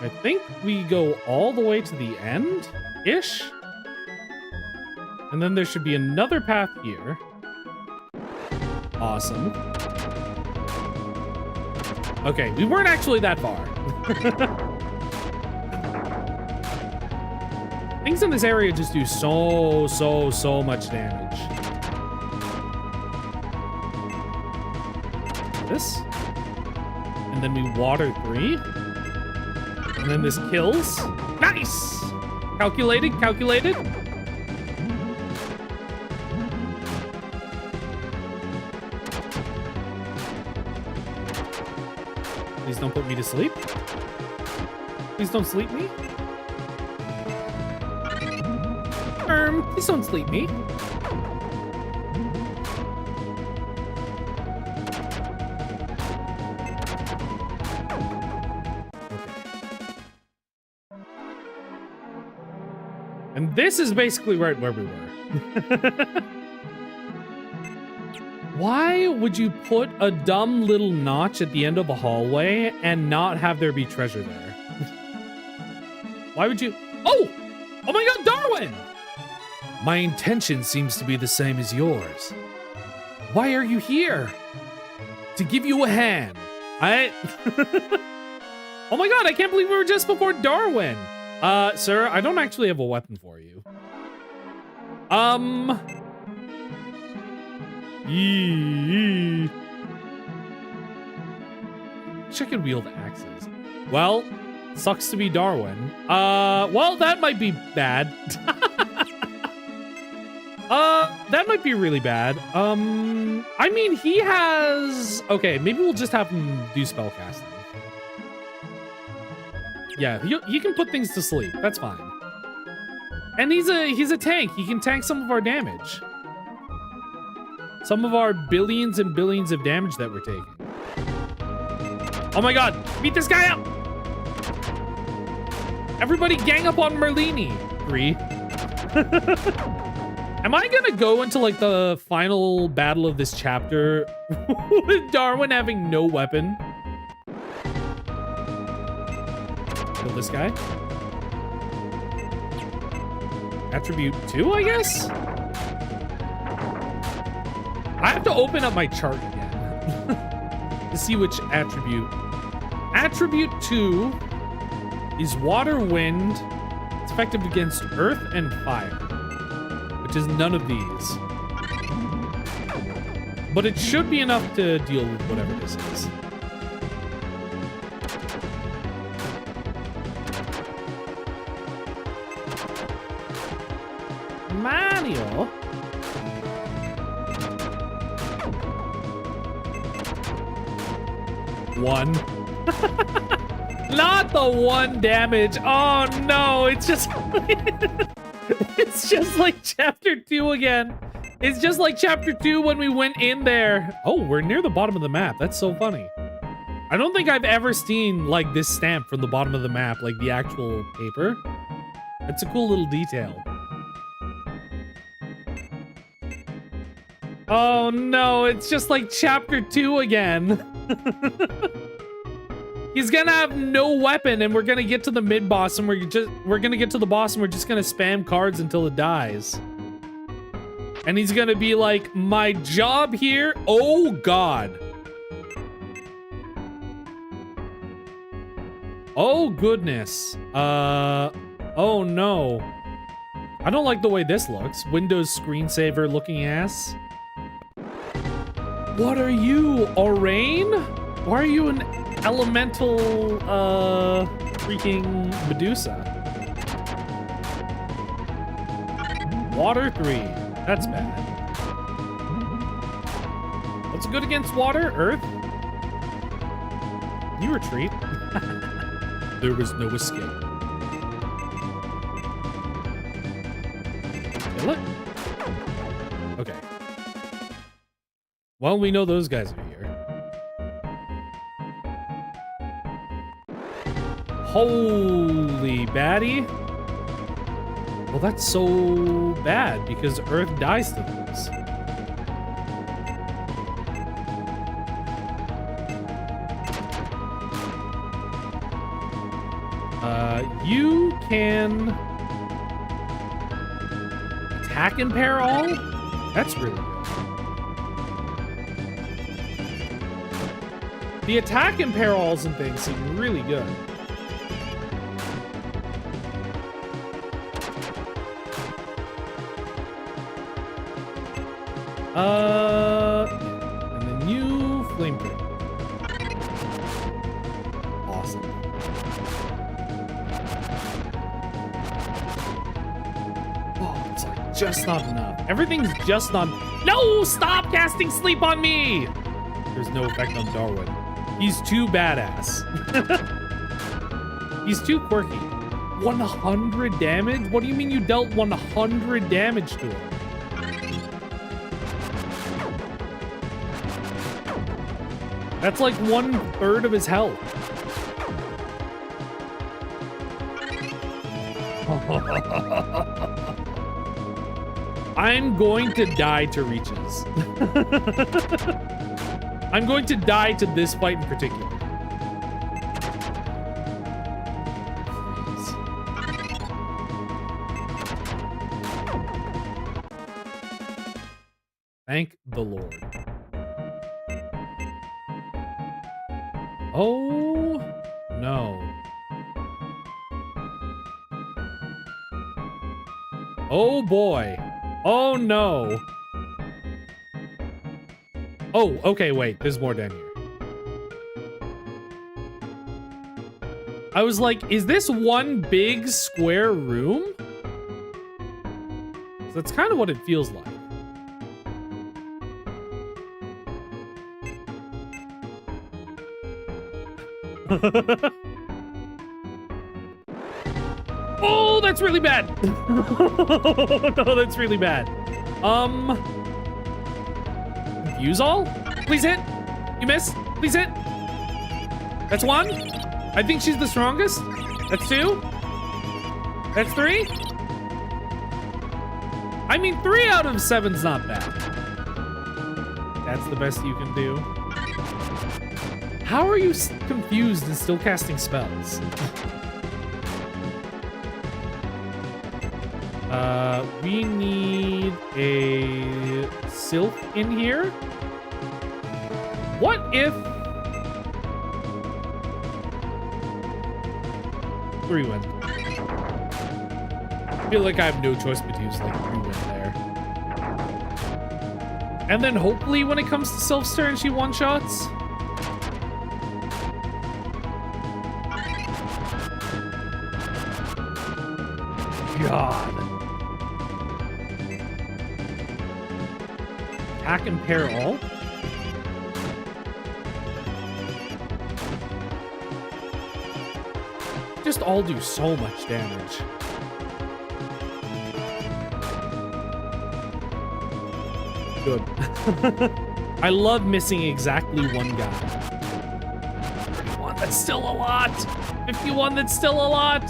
I think we go all the way to the end-ish. And then there should be another path here. Awesome. Okay, we weren't actually that far. Things in this area just do so much damage. This. And then we water 3. And then this kills. Nice! Calculated, calculated. Please don't put me to sleep. Please don't sleep me. confirm. Please don't sleep me. And this is basically right where we were. Why would you put a dumb little notch at the end of a hallway and not have there be treasure there? Why would you? Oh! Oh my god, Darwin! My intention seems to be the same as yours. Why are you here? To give you a hand. Oh my god, I can't believe we were just before Darwin. Sir, I don't actually have a weapon for you. Wish I could wield axes. Well, sucks to be Darwin. Well, that might be bad. That might be really bad. I mean, he has... Okay, maybe we'll just have him do spellcasting. Yeah, he can put things to sleep. That's fine. And he's a tank. He can tank some of our damage. Some of our billions and billions of damage that we're taking. Oh my god, beat this guy up! Everybody gang up on Merlini. 3. Am I gonna go into like the final battle of this chapter with Darwin having no weapon? Kill this guy. Attribute 2, I guess? I have to open up my chart again to see which attribute. Attribute 2 is water, wind. It's effective against earth and fire, which is none of these. But it should be enough to deal with whatever this is. Mario? 1. Not the 1 damage. Oh no, it's just it's just like chapter 2 again. It's just like chapter 2 when we went in there. Oh, we're near the bottom of the map. That's so funny. I don't think I've ever seen like this stamp from the bottom of the map, like the actual paper. It's a cool little detail. Oh no, it's just like chapter 2 again. He's gonna have no weapon and we're gonna get to the mid-boss and we're gonna get to the boss and we're just gonna spam cards until it dies. And he's gonna be like, my job here, oh god. Oh goodness. Oh no. I don't like the way this looks. Windows screensaver looking ass. What are you, Orain? Why are you an elemental, freaking Medusa? Water 3. That's bad. What's good against water? Earth? You retreat. There was no escape. Kill it? Okay. Well, we know those guys are here. Holy baddie. Well, that's so bad because Earth dies to those. You can attack impair all? That's really good. The attack impair alls and things seem really good. And then you flamethrower. Awesome. Oh, it's like just not enough. Everything's just not. No! Stop casting sleep on me! There's no effect on Darwin. He's too badass. He's too quirky. 100 damage? What do you mean you dealt 100 damage to him? That's like 1/3 of his health. I'm going to die to Reaches. I'm going to die to this fight in particular. Thank the Lord. Oh, no. Oh, boy. Oh, no. Oh, okay, wait. There's more down here. I was like, is this one big square room? That's kind of what it feels like. Oh, that's really bad. No, that's really bad. Use all? Please hit. You miss. Please hit. That's 1. I think she's the strongest. That's 2. That's 3. I mean, 3 out of 7's not bad. That's the best you can do. How are you confused and still casting spells? We need a Sylph in here. What if 3 win? I feel like I have no choice but to use like 3 win there. And then hopefully when it comes to Sylph's turn, she one-shots. God. Attack and pair all. Just all do so much damage. Good. I love missing exactly 1 guy. 51, that's still a lot. 51, that's still a lot.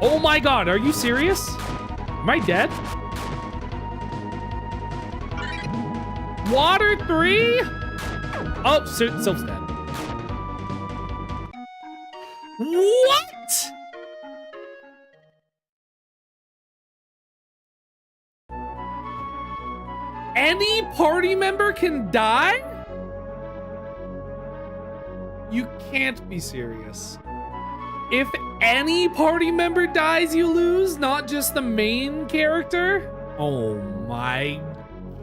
Oh my god, are you serious? Am I dead? Water 3? Oh, Sylph's dead. What? Any party member can die? You can't be serious. If any party member dies, you lose, not just the main character? Oh my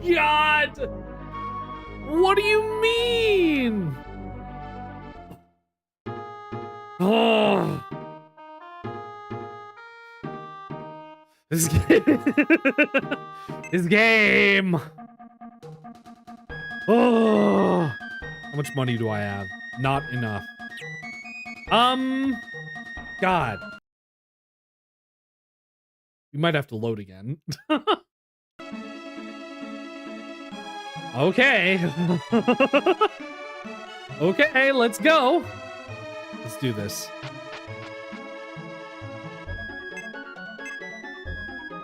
god! What do you mean? Oh. This game. This game. Oh. How much money do I have? Not enough. God. You might have to load again. Okay. Okay, let's go. Let's do this.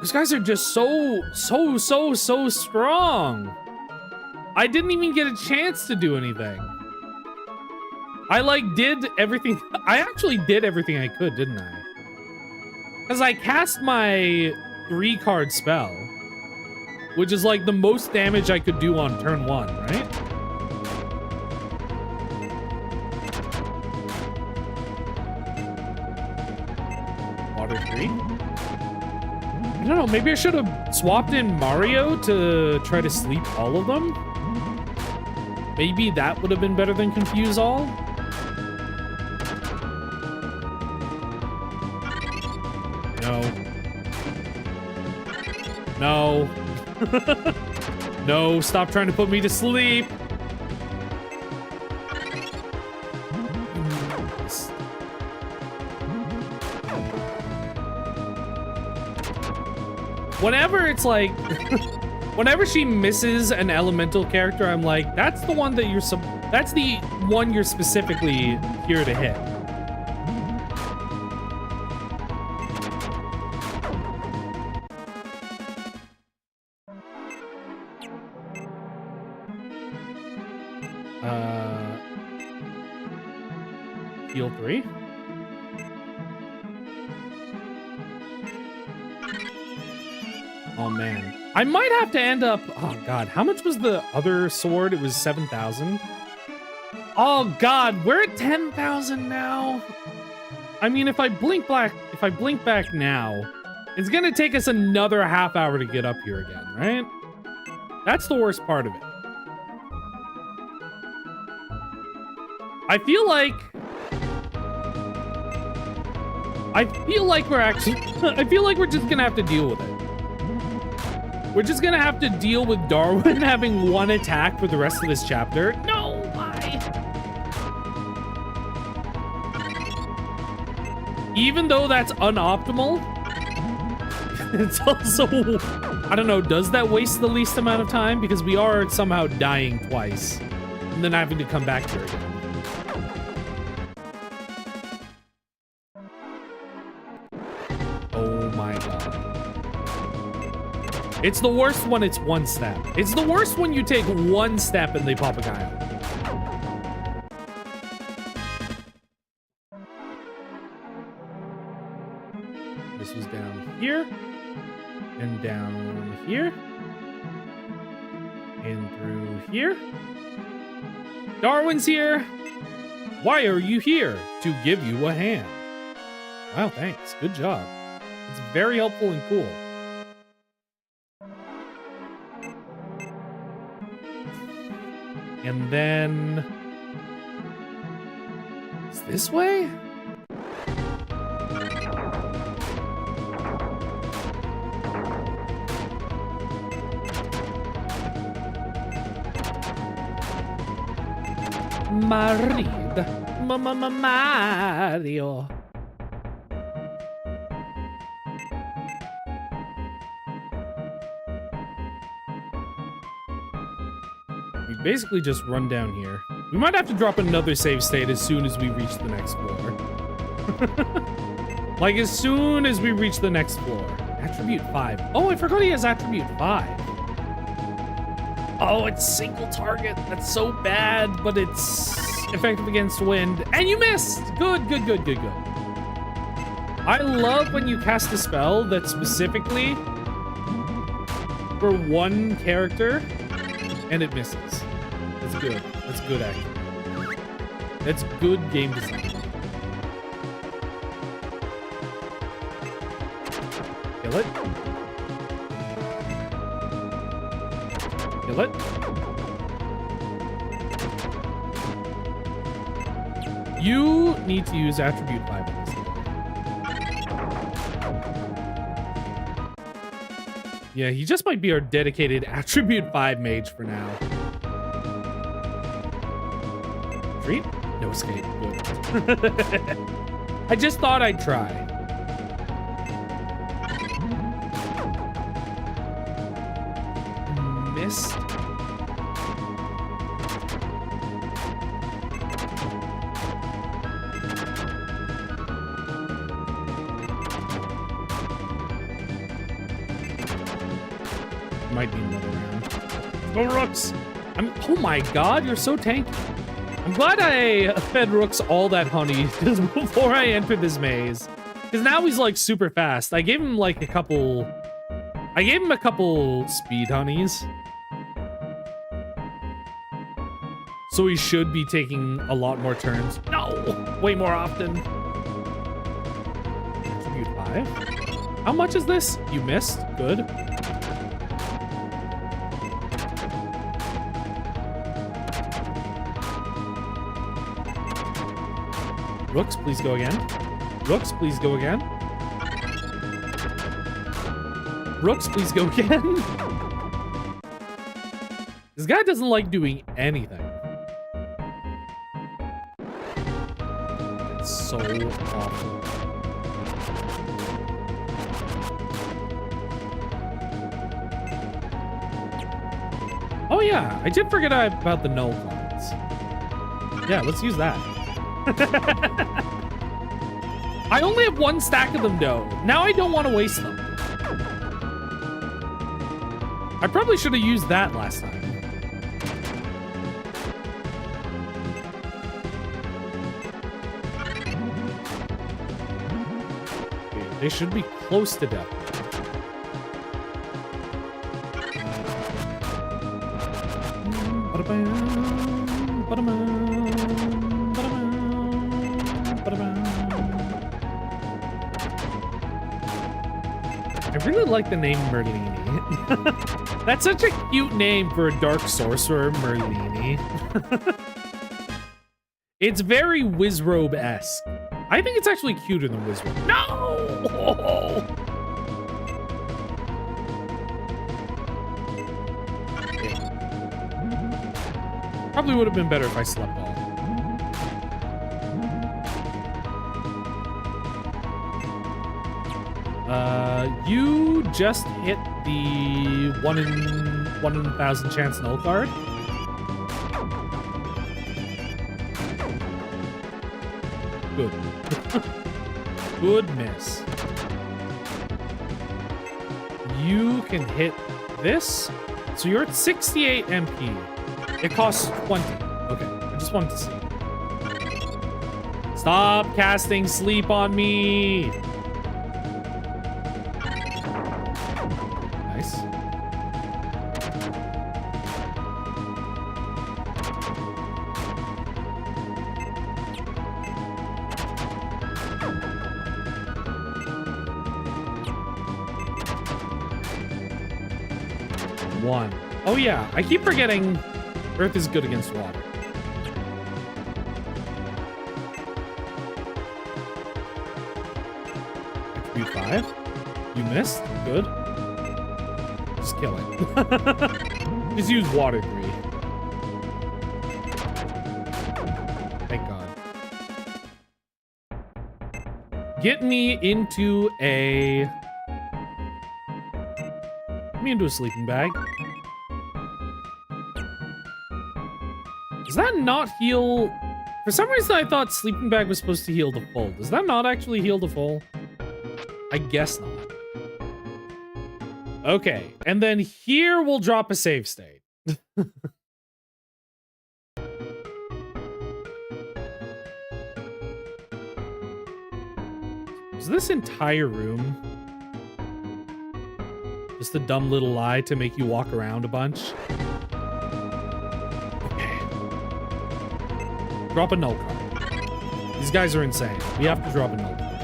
Those guys are just so strong. I didn't even get a chance to do anything. I like did everything. I actually did everything I could, didn't I? Because I cast my 3-card spell, which is like the most damage I could do on turn 1, right? Water 3? I don't know, maybe I should have swapped in Mario to try to sleep all of them? Maybe that would have been better than Confuse All? No. No. No, stop trying to put me to sleep. Whenever it's like, whenever she misses an elemental character, I'm like, that's the one that that's the one you're specifically here to hit. Heal 3. Oh man, I might have to end up. Oh god, how much was the other sword? It was 7,000. Oh god, we're at 10,000 now. I mean, if I blink back now, it's gonna take us another half hour to get up here again, right? That's the worst part of it. I feel like we're actually I feel like we're just gonna have to deal with it. We're just gonna have to deal with Darwin having one attack for the rest of this chapter. No, why? Even though that's unoptimal, it's also, I don't know, does that waste the least amount of time? Because we are somehow dying twice and then having to come back here again. It's the worst when it's one step. It's the worst when you take one step and they pop a guy out. This was down here, and down here, and through here. Darwin's here. Why are you here? To give you a hand. Wow, thanks. Good job. It's very helpful and cool. And then... It's this way? Mario. Basically just run down here. We might have to drop another save state as soon as we reach the next floor. Like as soon as we reach the next floor. Attribute 5. Oh, I forgot he has attribute 5. Oh, it's single target. That's so bad, but it's effective against wind. And you missed! Good, good, good, good, good. I love when you cast a spell that's specifically for one character and it misses. That's good. That's good, actually. That's good game design. Kill it. Kill it. You need to use attribute 5 on this. Yeah, he just might be our dedicated attribute 5 mage for now. Retreat? No escape. Good. I just thought I'd try. Missed. Might be another round. Go Rooks! Oh my god, you're so tanky. I'm glad I fed Rooks all that honey just before I entered this maze. Because now he's like super fast. I gave him like a couple speed honeys. So he should be taking a lot more turns. No! Way more often. Attribute 5. How much is this? You missed. Good. Rooks, please go again. Rooks, please go again. Rooks, please go again. This guy doesn't like doing anything. It's so awful. yeah, I did forget about the null cards. Yeah, let's use that. I only have one stack of them though. Now I don't want to waste them. I probably should have used that last time. Okay, they should be close to death. I really like the name Merlini. That's such a cute name for a dark sorcerer, Merlini. It's very Wizrobe-esque. I think it's actually cuter than Wizrobe. No! Probably would have been better if I slept all. You just hit the 1 in 1,000 chance null card. Good. Good miss. You can hit this. So you're at 68 MP. It costs 20. Okay, I just wanted to see. Stop casting sleep on me. Nice. One. Oh yeah, I keep forgetting Earth is good against water. Attribute 5. You missed. Good. Just kill it. Just use water 3. Thank God. Get me into a... Get me into a sleeping bag. Does that not heal? For some reason, I thought sleeping bag was supposed to heal the full. Does that not actually heal the full? I guess not. Okay, and then here we'll drop a save state. Is this entire room just a dumb little lie to make you walk around a bunch? Drop a null card. These guys are insane. We have to drop a null card.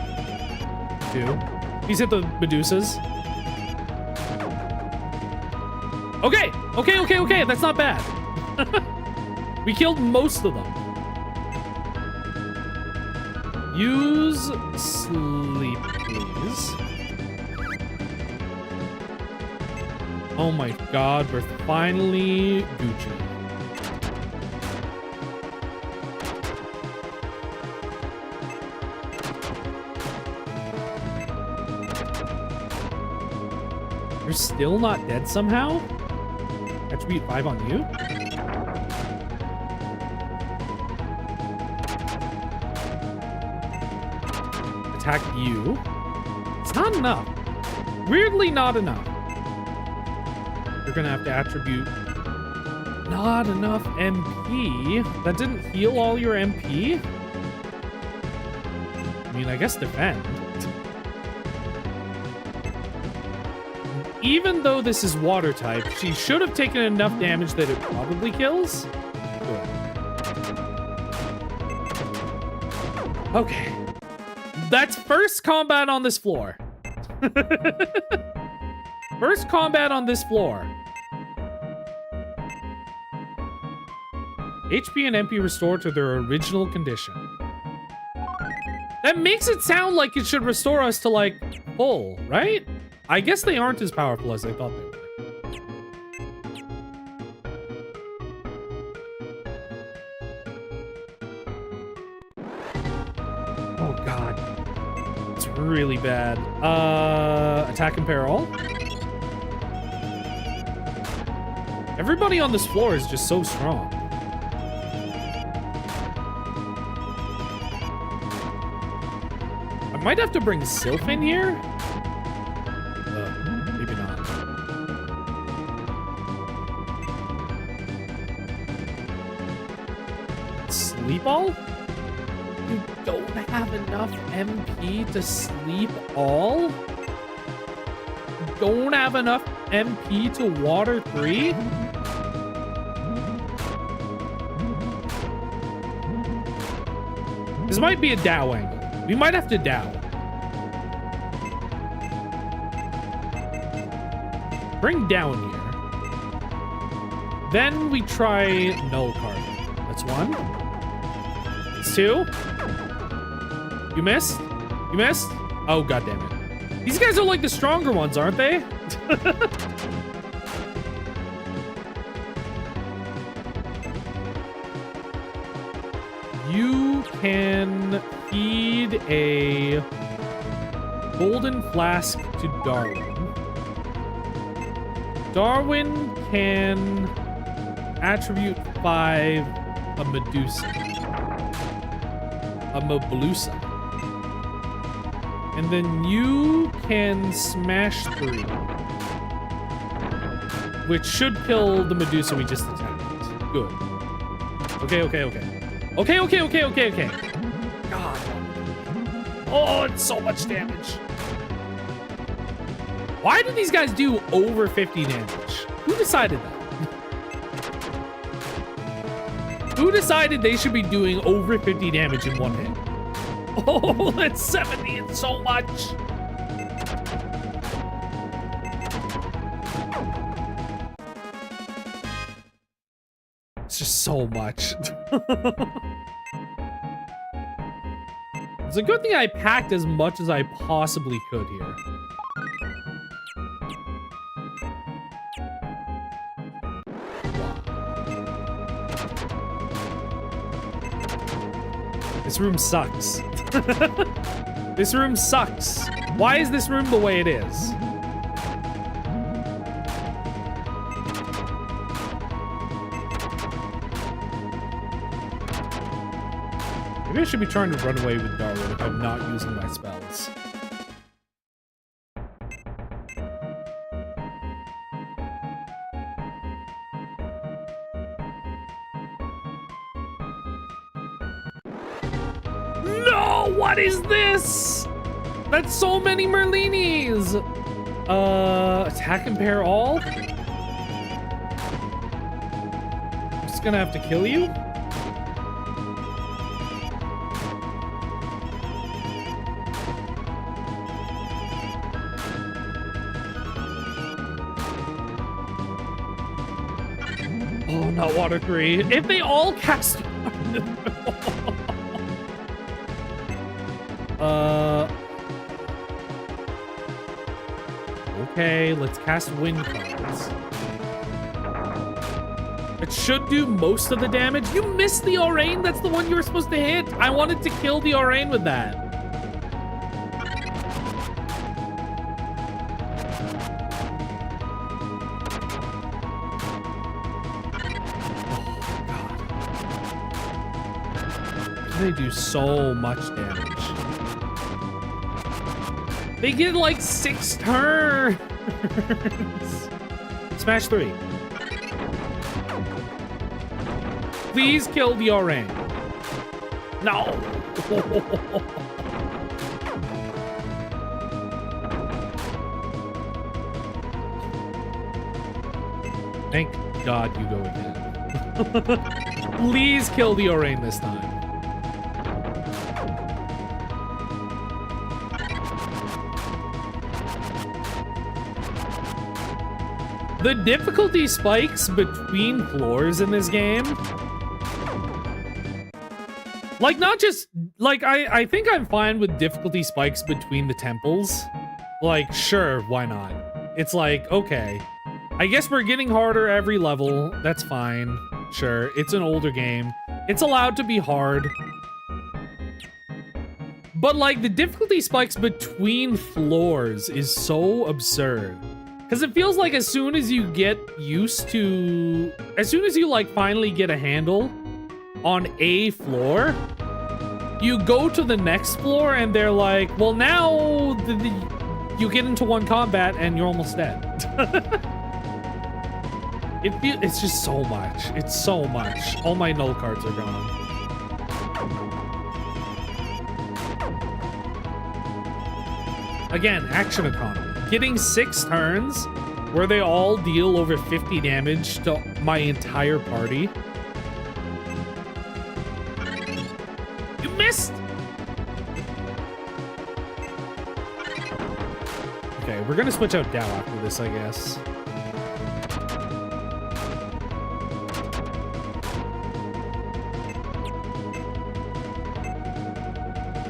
2. He's hit the Medusas. Okay. Okay. That's not bad. We killed most of them. Use sleep, please. Oh my God, we're finally Gucci. You're still not dead somehow? Attribute 5 on you? Attack you. It's not enough. Weirdly not enough. You're gonna have to attribute not enough MP. That didn't heal all your MP? I mean, I guess defend. Even though this is water type, she should have taken enough damage that it probably kills. Good. Okay. That's first combat on this floor. First combat on this floor. HP and MP restored to their original condition. That makes it sound like it should restore us to, like, full, right? I guess they aren't as powerful as I thought they were. Oh God. It's really bad. Attack and peril. Everybody on this floor is just so strong. I might have to bring Sylph in here. Maybe not. Sleep all? You don't have enough MP to sleep all? You don't have enough MP to water 3? This might be a Dow angle. We might have to Dow. Bring down here. Then we try null card. That's 1. It's 2. You missed? You missed? Oh, god damn it. These guys are like the stronger ones, aren't they? You can feed a golden flask to Darwin. Darwin can attribute 5 a Medusa. A Mablusa. And then you can smash 3. Which should kill the Medusa we just attacked. Good. Okay. Okay. God. Oh, it's so much damage. Why do these guys do over 50 damage? Who decided that? Who decided they should be doing over 50 damage in one hit? Oh, that's 70. It's so much. It's just so much. It's a good thing I packed as much as I possibly could here. This room sucks. This room sucks. Why is this room the way it is? Maybe I should be trying to run away with Darwin if I'm not using my spells. No! What is this? That's so many Merlinis! Attack and pair all? I'm just gonna have to kill you? Oh, not water 3. If they all cast... Okay, let's cast wind cards. It should do most of the damage. You missed the Orain. That's the one you were supposed to hit. I wanted to kill the Orain with that. They do so much damage. They get like 6 turns. Smash 3. Please kill the Orain. No. Thank God you go again. Please kill the Orain this time. The difficulty spikes between floors in this game. Like, not just... Like, I think I'm fine with difficulty spikes between the temples. Like, sure, why not? It's like, okay. I guess we're getting harder every level. That's fine. Sure, it's an older game. It's allowed to be hard. But, like, the difficulty spikes between floors is so absurd. Because it feels like as soon as you get used to... As soon as you, like, finally get a handle on a floor, you go to the next floor and they're like, well, now you get into one combat and you're almost dead. It's just so much. It's so much. All my null cards are gone. Again, action economy. Getting 6 turns where they all deal over 50 damage to my entire party. You missed! Okay, we're gonna switch out Dao after this, I guess.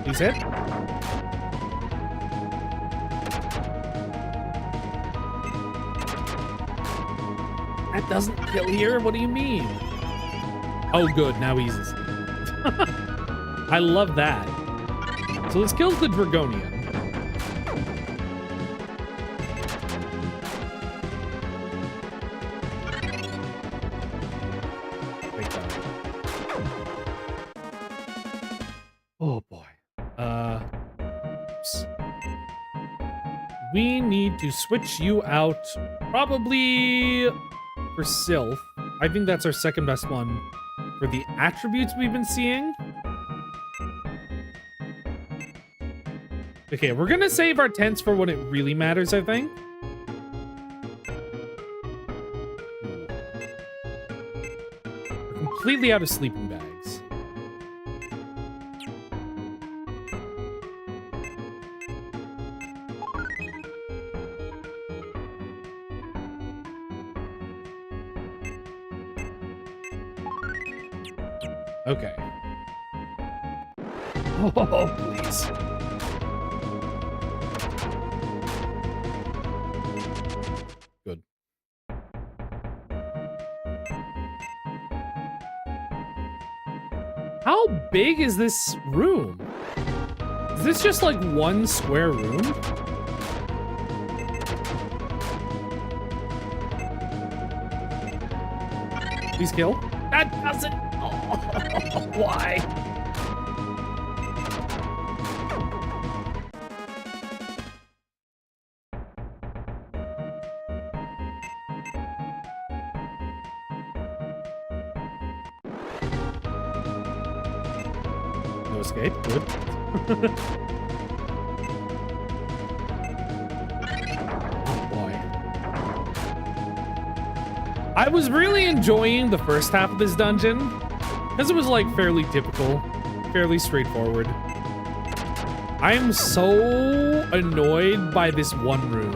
He's hit. That doesn't kill here? What do you mean? Oh, good. Now he's asleep. I love that. So this kills the Dragonian. Take that. Oh, boy. Oops. We need to switch you out probably... for Sylph. I think that's our second best one for the attributes we've been seeing. Okay, we're gonna save our tents for when it really matters, I think. We're completely out of sleeping bags. Okay. Oh, please. Good. How big is this room? Is this just like one square room? Please kill. That doesn't... Why? No escape. Good. Oh boy. I was really enjoying the first half of this dungeon. Because it was like fairly typical, fairly straightforward. I am so annoyed by this one room.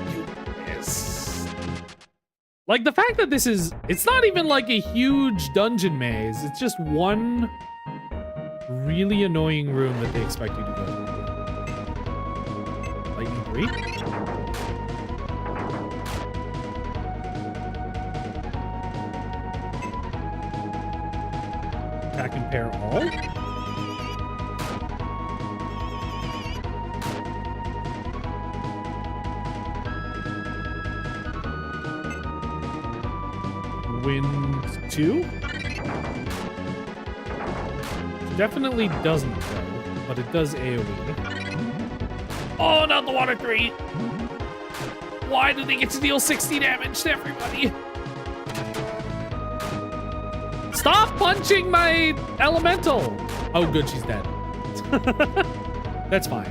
You miss. Like the fact that this is, it's not even like a huge dungeon maze. It's just one really annoying room that they expect you to go through. Lightning 3? Attack and pair all. Wind 2. Definitely doesn't though, but it does AoE. Oh, not the water 3. Why do they get to deal 60 damage to everybody? Stop punching my elemental! Oh, good, she's dead. That's fine.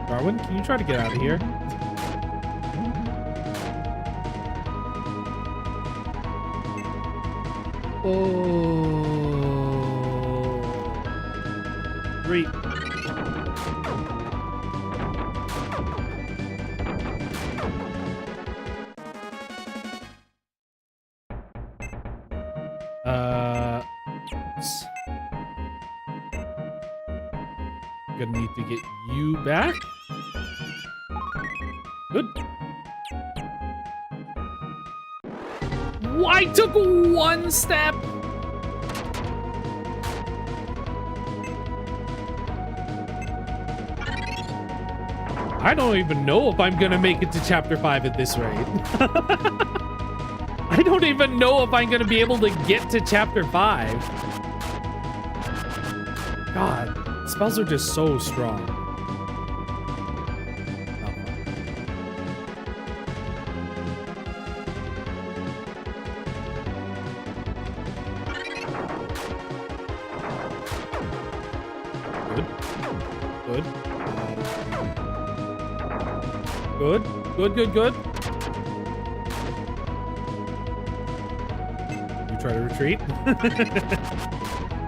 Darwin, can you try to get out of here? Oh. Great. Oops. Gonna need to get you back. Good. I took one step. I don't even know if I'm gonna make it to chapter 5 at this rate. I don't even know if I'm gonna be able to get to chapter 5. God, spells are just so strong. Good. You try to retreat.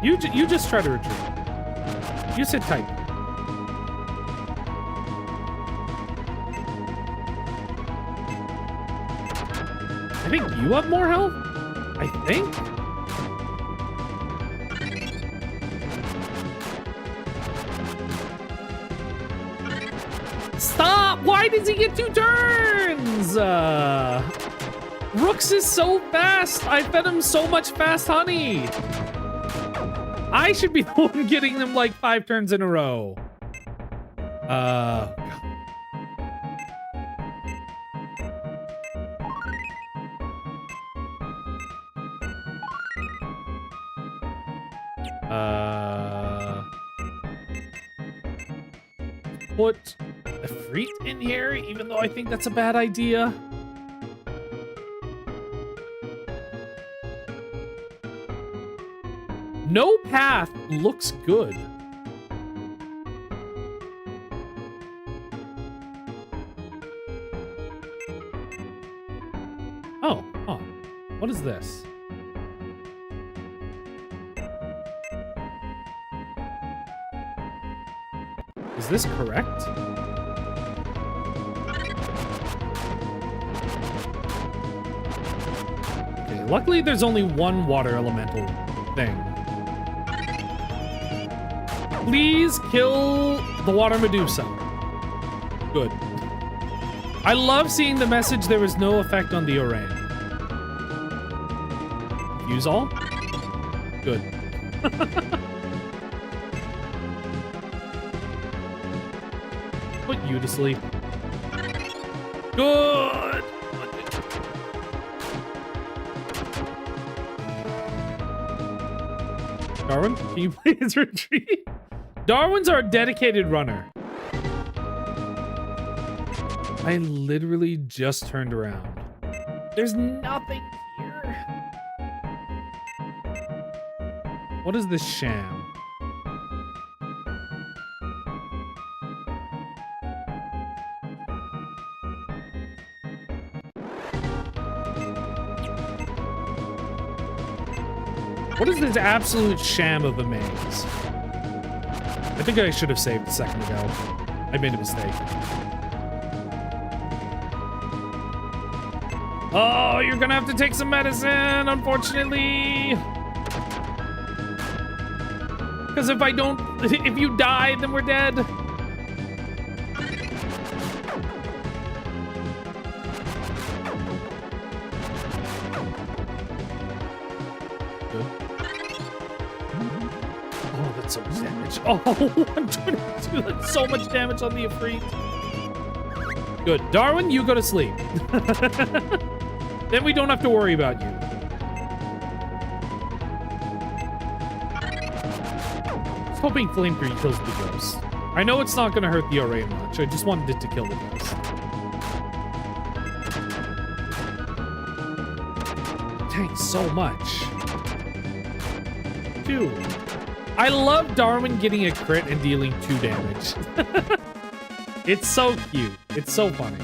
You just try to retreat. You sit tight. I think you have more health. I think. Stop! Why does he get 2 turns? Rooks is so fast. I fed him so much fast honey. I should be the one getting them like 5 turns in a row. Put a Freet in here, even though I think that's a bad idea. No path looks good. Oh, huh. What is this? Is this correct? Okay, luckily there's only one water elemental thing. Please kill the water Medusa. Good. I love seeing the message there was no effect on the Orain. Use all? Good. Put you to sleep. Good! Darwin, can you please retreat? Darwin's our dedicated runner. I literally just turned around. There's nothing here. What is this sham? What is this absolute sham of a maze? I think I should have saved a second ago. I made a mistake. Oh, you're gonna have to take some medicine, unfortunately. Because if you die, then we're dead. So much damage. Oh, 122. That's so much damage on the Ifrit. Good. Darwin, you go to sleep. Then we don't have to worry about you. I was hoping Flame Tree kills the ghost. I know it's not going to hurt the Orain much. I just wanted it to kill the ghost. Thanks so much. 2. I love Darwin getting a crit and dealing 2 damage. It's so cute. It's so funny.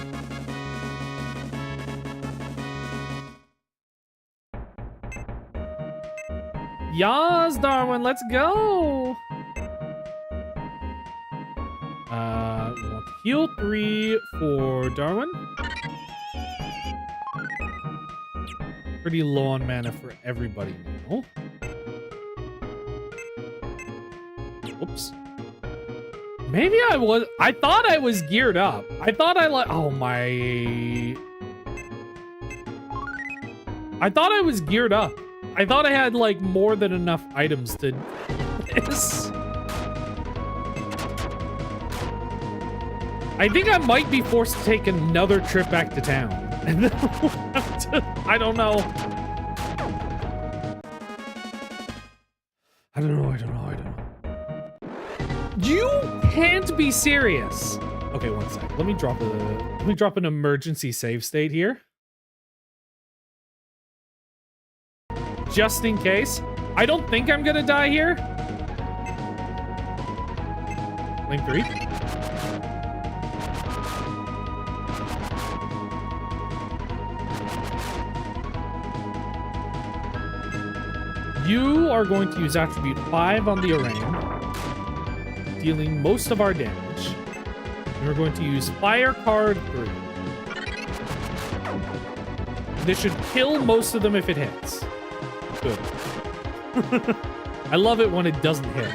Yas, Darwin, let's go. We want to heal 3 for Darwin. Pretty low on mana for everybody now. Oops. Maybe I thought I was geared up. I thought oh my. I thought I was geared up. I thought I had like more than enough items to this. I think I might be forced to take another trip back to town. And then we'll have to, I don't know. I don't know. You can't be serious. Okay, one sec. Let me drop an emergency save state here. Just in case. I don't think I'm gonna die here. Lane 3. You are going to use attribute 5 on the Arraign, dealing most of our damage. And we're going to use fire card 3. This should kill most of them if it hits. Good. I love it when it doesn't hit.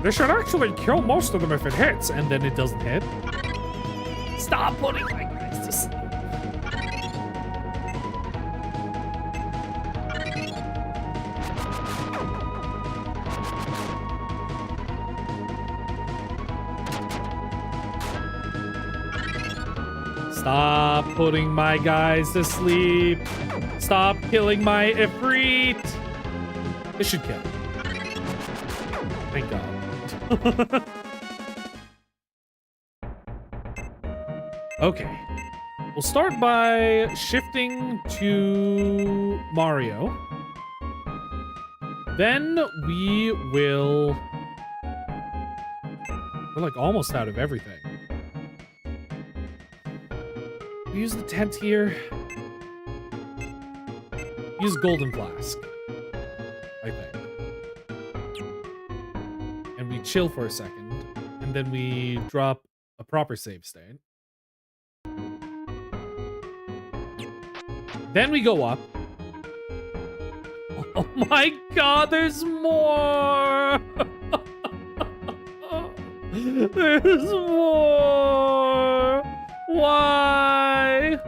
This should actually kill most of them if it hits, and then it doesn't hit. Stop putting my guys to sleep. Stop putting my guys to sleep. Stop killing my Ifrit. This should kill. Thank God. Okay. We'll start by shifting to Mario. Then we will... We're like almost out of everything. We use the tent here. Use Golden Flask, I think. And we chill for a second, and then we drop a proper save state. Then we go up. Oh my God, there's more! There's more! Why?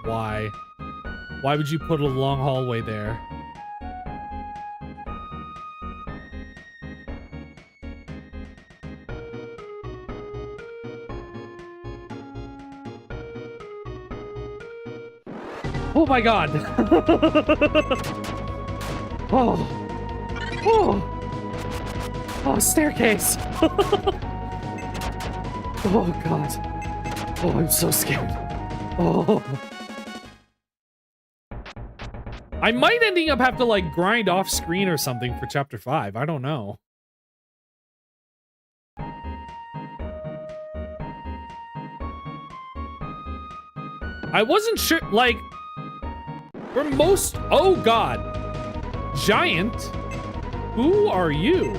Why? Why would you put a long hallway there? Oh my God! Oh! Oh! Oh, staircase! Oh God! Oh, I'm so scared. Oh! I might ending up have to like grind off screen or something for chapter 5. I don't know. I wasn't sure, like, for most, oh God. Giant? Who are you?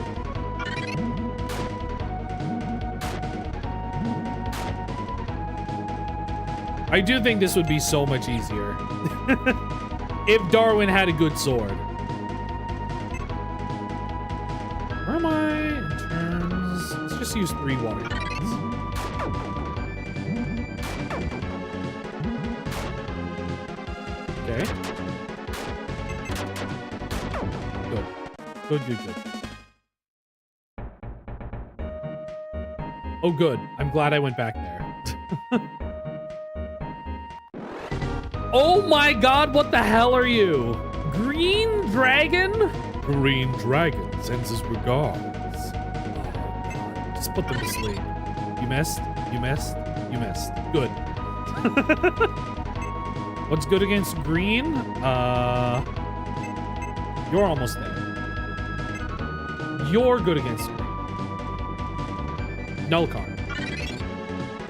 I do think this would be so much easier. If Darwin had a good sword. Where am I in terms? Let's just use 3 water cannons. Okay. Good. Good. Oh, good. I'm glad I went back there. Oh my God, what the hell are you? Green dragon? Green dragon sends his regards. Oh God. Just put them to sleep. You missed? You missed? You missed. Good. What's good against green? You're almost there. You're good against green. Null card.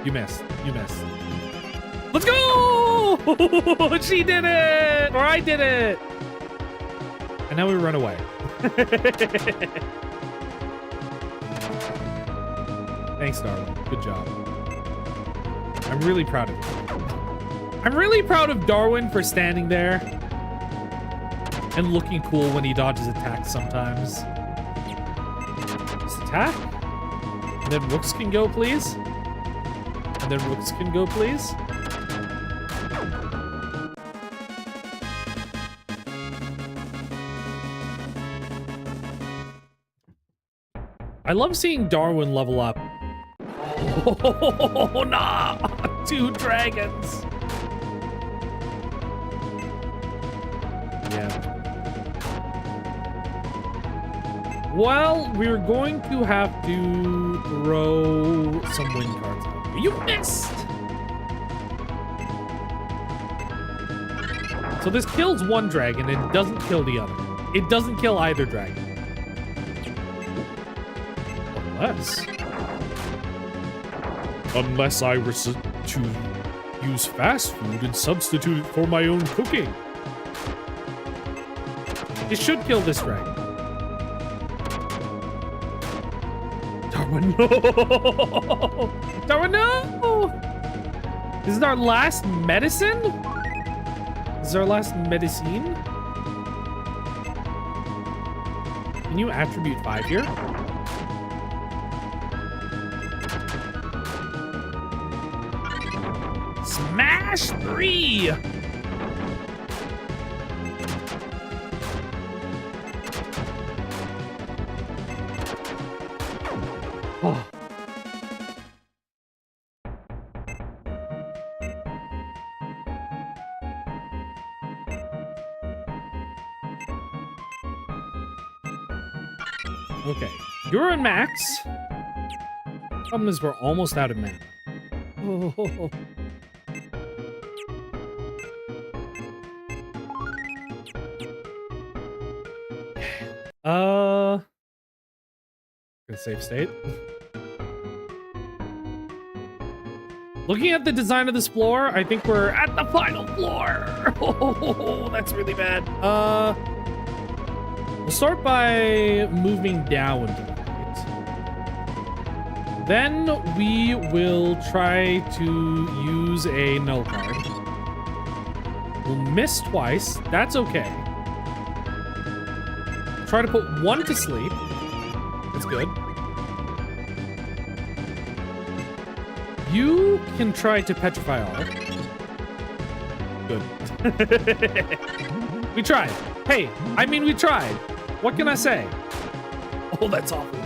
You missed. You missed. Let's go! She did it! Or I did it! And now we run away. Thanks, Darwin. Good job. I'm really proud of you. I'm really proud of Darwin for standing there and looking cool when he dodges attacks sometimes. Just attack. And then Rooks can go, please. And then Rooks can go, please. I love seeing Darwin level up. Oh, nah! 2 dragons! Yeah. Well, we're going to have to throw some wind cards out. You missed! So this kills 1 dragon and doesn't kill the other. It doesn't kill either dragon. Unless I were to use fast food and substitute it for my own cooking. It should kill this dragon. Darwin, no! Darwin, no! This is our last medicine? This is our last medicine? Can you attribute 5 here? Smash 3! Oh. Okay, you're on max. Problem is we're almost out of mana. Oh. Good save state. Looking at the design of this floor, I think we're at the final floor. Oh, that's really bad. We'll start by moving down to the right. Then we will try to use a null card. We'll miss twice. That's okay. Try to put 1 to sleep. That's good. You can try to petrify all. Good. We tried. Hey, I mean, we tried. What can I say? Oh, that's awful.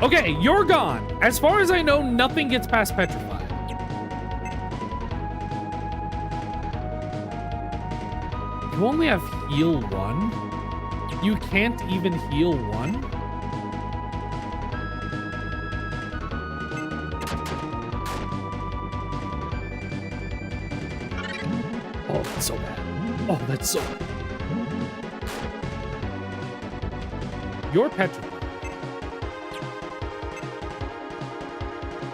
Okay, you're gone. As far as I know, nothing gets past petrify. You only have heal 1? You can't even heal 1? Oh, that's so bad. Oh, that's so bad. You're petrified.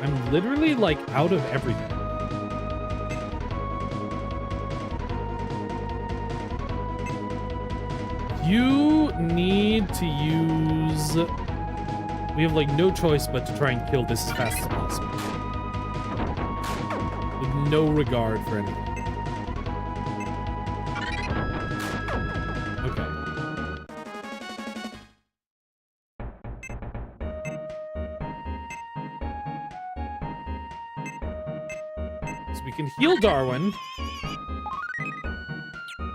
I'm literally, like, out of everything. You need to use... We have, like, no choice but to try and kill this as fast as possible. With no regard for anything. Okay. So we can heal Darwin.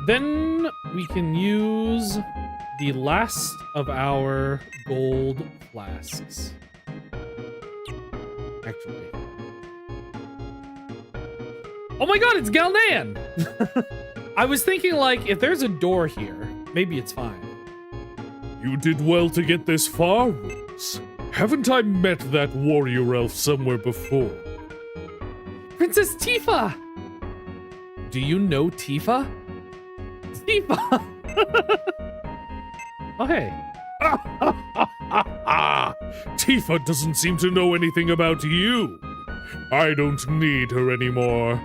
Then we can use the last of our gold flasks. Actually. Oh my god, it's Galneon! I was thinking, like, if there's a door here, maybe it's fine. You did well to get this far, Rose. Haven't I met that warrior elf somewhere before? Princess Tifa! Do you know Tifa? Tifa! Oh, hey. Tifa doesn't seem to know anything about you. I don't need her anymore.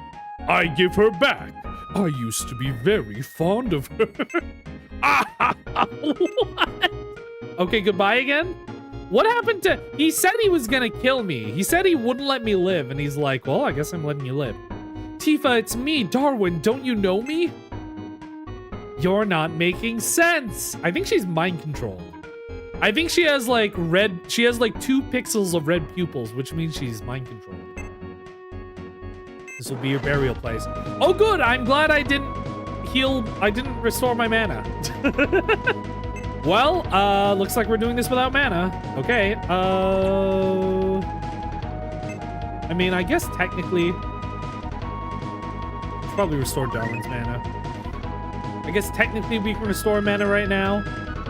I give her back. I used to be very fond of her. What? Okay, goodbye again? What happened to... He said he was gonna kill me. He said he wouldn't let me live, and he's like, well, I guess I'm letting you live. Tifa, it's me, Darwin. Don't you know me? You're not making sense. I think she's mind controlled. I think she has like red, she has like 2 pixels of red pupils, which means she's mind controlled. This will be your burial place. Oh good, I'm glad I didn't heal. I didn't restore my mana. Well, looks like we're doing this without mana. Okay. I mean, I guess technically, should probably restore Darwin's mana. I guess technically we can restore mana right now.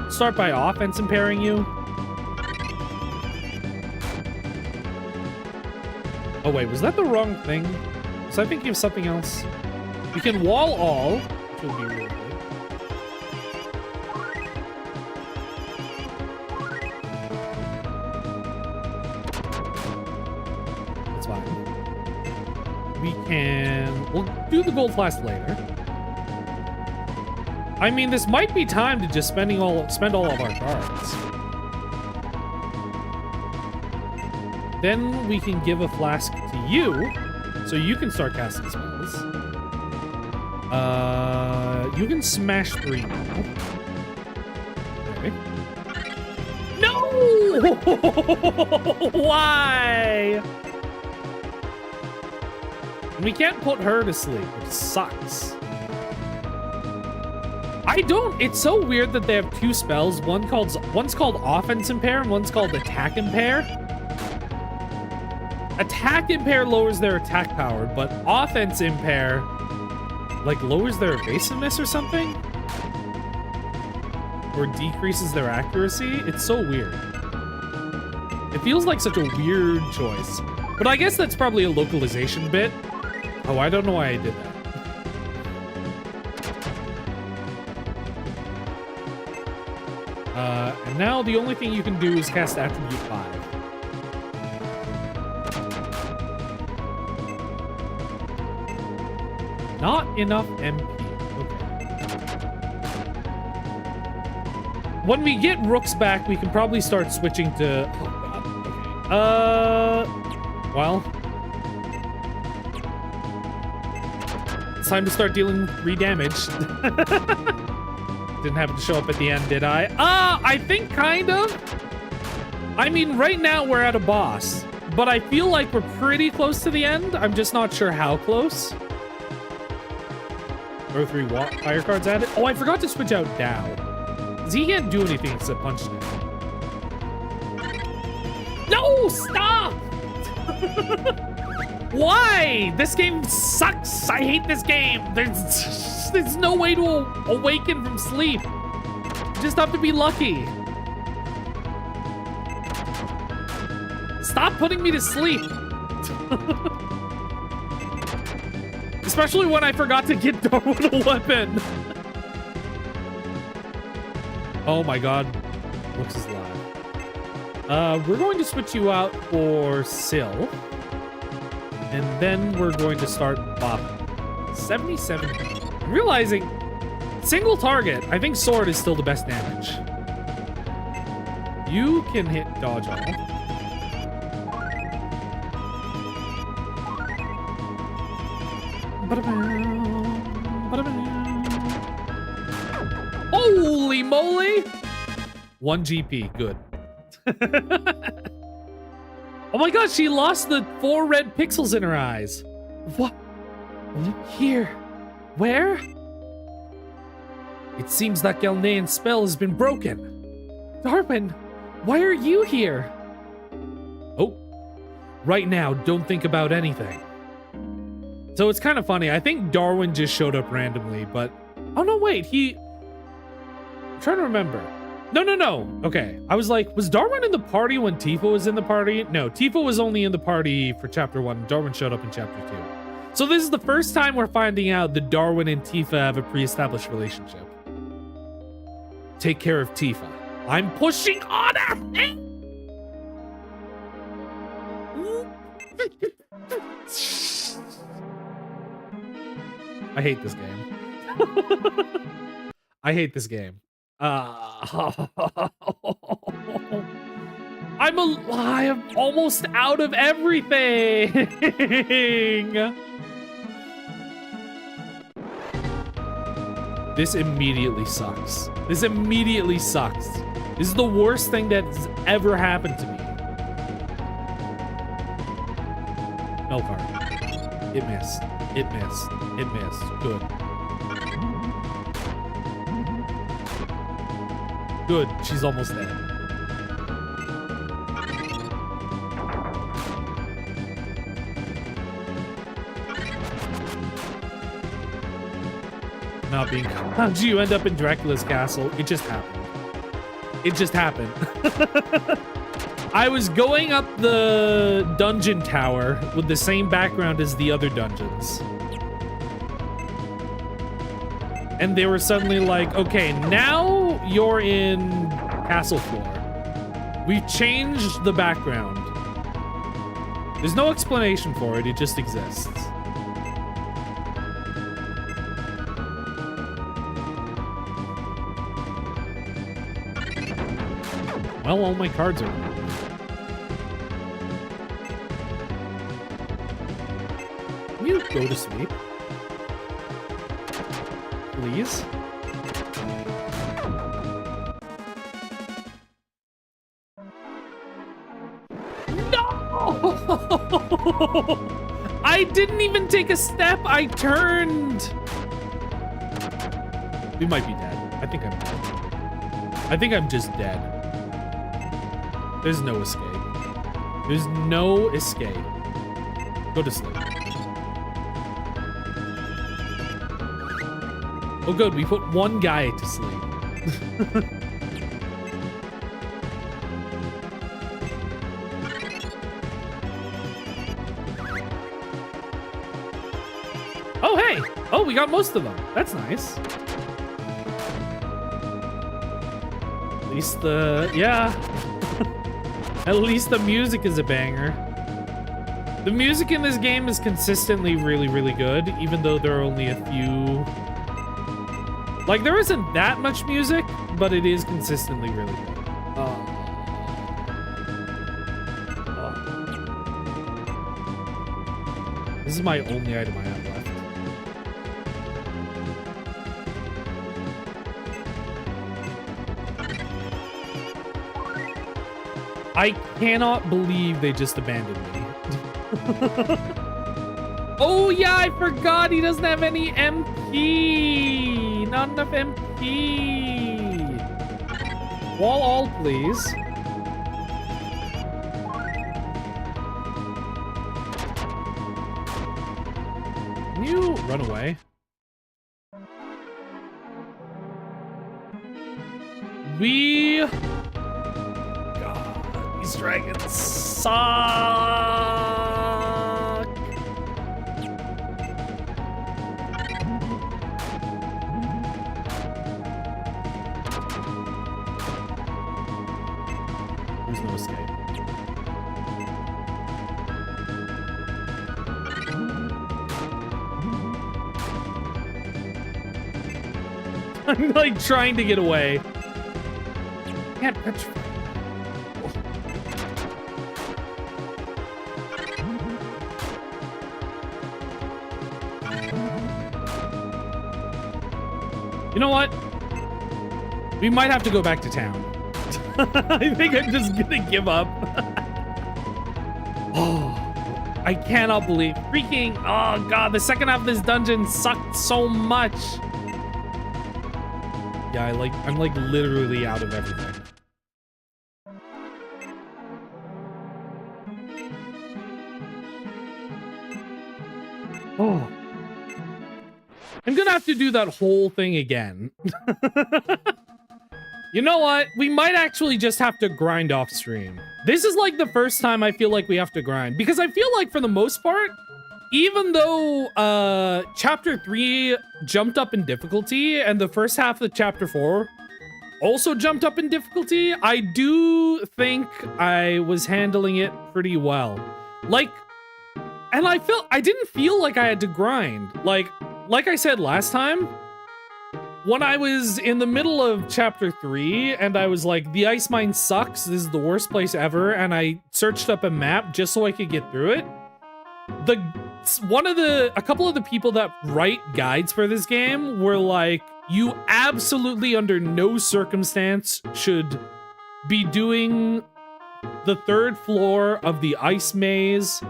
Start by offense impairing you. Oh wait, was that the wrong thing? Was I thinking of something else? We can wall all, which will be really good. That's fine. We'll do the gold flask later. I mean, this might be time to just spend all of our cards. Then we can give a flask to you, so you can start casting spells. You can smash 3 now. Okay. No! Why? And we can't put her to sleep, which sucks. It's so weird that they have 2 spells. One's called Offense Impair and one's called Attack Impair. Attack Impair lowers their attack power, but Offense Impair, like, lowers their evasiveness or something? Or decreases their accuracy? It's so weird. It feels like such a weird choice. But I guess that's probably a localization bit. Oh, I don't know why I did that. And now the only thing you can do is cast Attribute 5. Not enough MP. Okay. When we get Rooks back, we can probably start switching to... Oh, God. Okay. Well... It's time to start dealing 3 damage. Didn't happen to show up at the end, did I? I think kind of. I mean, right now we're at a boss, but I feel like we're pretty close to the end. I'm just not sure how close. Throw 3 fire cards at it. Oh, I forgot to switch out Dow. Because he can't do anything except punch it. No, stop! Why? This game sucks. I hate this game. There's no way to awaken from sleep. You just have to be lucky. Stop putting me to sleep. Especially when I forgot to get Darwin a weapon. Oh my God. Looks is live. We're going to switch you out for Syl. And then we're going to start bopping. 77. I'm realizing single target. I think sword is still the best damage. You can hit dodge all. Holy moly! 1 GP, good. Oh my God, she lost the 4 red pixels in her eyes. What? Here. Where? It seems that Galneon's spell has been broken. Darwin, why are you here? Oh, right now, don't think about anything. So it's kind of funny. I think Darwin just showed up randomly, but... Oh, no, wait. I'm trying to remember. No. Okay. I was like, was Darwin in the party when Tifa was in the party? No, Tifa was only in the party for Chapter 1. Darwin showed up in Chapter 2. So this is the first time we're finding out that Darwin and Tifa have a pre-established relationship. Take care of Tifa. I'm pushing on her! I hate this game. I hate this game. I'm almost out of everything. This immediately sucks. This immediately sucks. This is the worst thing that's ever happened to me. No card. It missed. It missed. It missed. Good. Good, she's almost there. Not being... How'd you end up in Dracula's castle? It just happened. It just happened. I was going up the dungeon tower with the same background as the other dungeons. And they were suddenly like, okay, now you're in castle floor. We've changed the background. There's no explanation for it, it just exists. Well, all my cards are gone. Can you go to sleep? Please? No! I didn't even take a step. I turned. We might be dead. I think I'm dead. I think I'm just dead. There's no escape. There's no escape. Go to sleep. Oh good, we put one guy to sleep. Oh hey! Oh, we got most of them. That's nice. At least the... yeah. At least the music is a banger. The music in this game is consistently really, really good, even though there are only a few... Like, there isn't that much music, but it is consistently really good. This is my only item I have left. I cannot believe they just abandoned me. Oh yeah, I forgot he doesn't have any MP. Not enough MP. Wall all, please. Can you run away? We... God, these dragons suck. There's no escape. I'm like trying to get away. Can't touch. You know what? We might have to go back to town. I think I'm just gonna give up. Oh, I cannot believe freaking, oh god, the second half of this dungeon sucked so much. Yeah, I'm like literally out of everything. Oh. I'm gonna have to do that whole thing again. You know what? We might actually just have to grind off stream. This is like the first time I feel like we have to grind, because I feel like for the most part, even though chapter 3 jumped up in difficulty and the first half of chapter 4 also jumped up in difficulty, I do think I was handling it pretty well. Like, and I didn't feel like I had to grind. Like I said last time, when I was in the middle of chapter 3 and I was like, the ice mine sucks, this is the worst place ever, and I searched up a map just so I could get through it, a couple of the people that write guides for this game were like, you absolutely under no circumstance should be doing the 3rd floor of the ice maze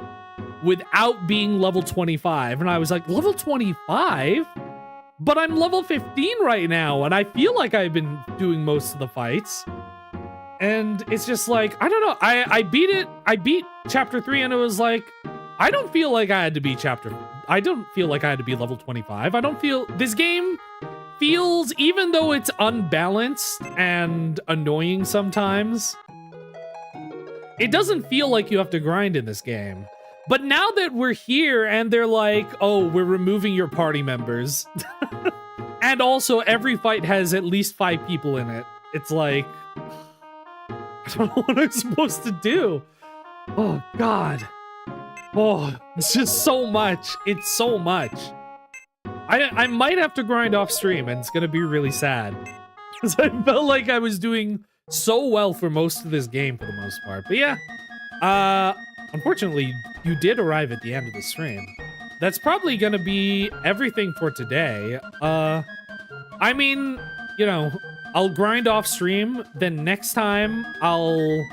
without being level 25. And I was like, level 25? but I'm level 15 right now, and I feel like I've been doing most of the fights. And it's just like, I don't know. I beat it. I beat chapter 3, and it was like, I don't feel like I had to be I don't feel like I had to be level 25. I don't feel this game feels, even though it's unbalanced and annoying sometimes, it doesn't feel like you have to grind in this game. But now that we're here and they're like, oh, we're removing your party members. And also every fight has at least 5 people in it. It's like, I don't know what I'm supposed to do. Oh, God. Oh, it's just so much. It's so much. I might have to grind off stream, and it's going to be really sad. Because I felt like I was doing so well for most of this game for the most part. But yeah, unfortunately, you did arrive at the end of the stream. That's probably going to be everything for today. I mean, you know, I'll grind off stream, then next time I'll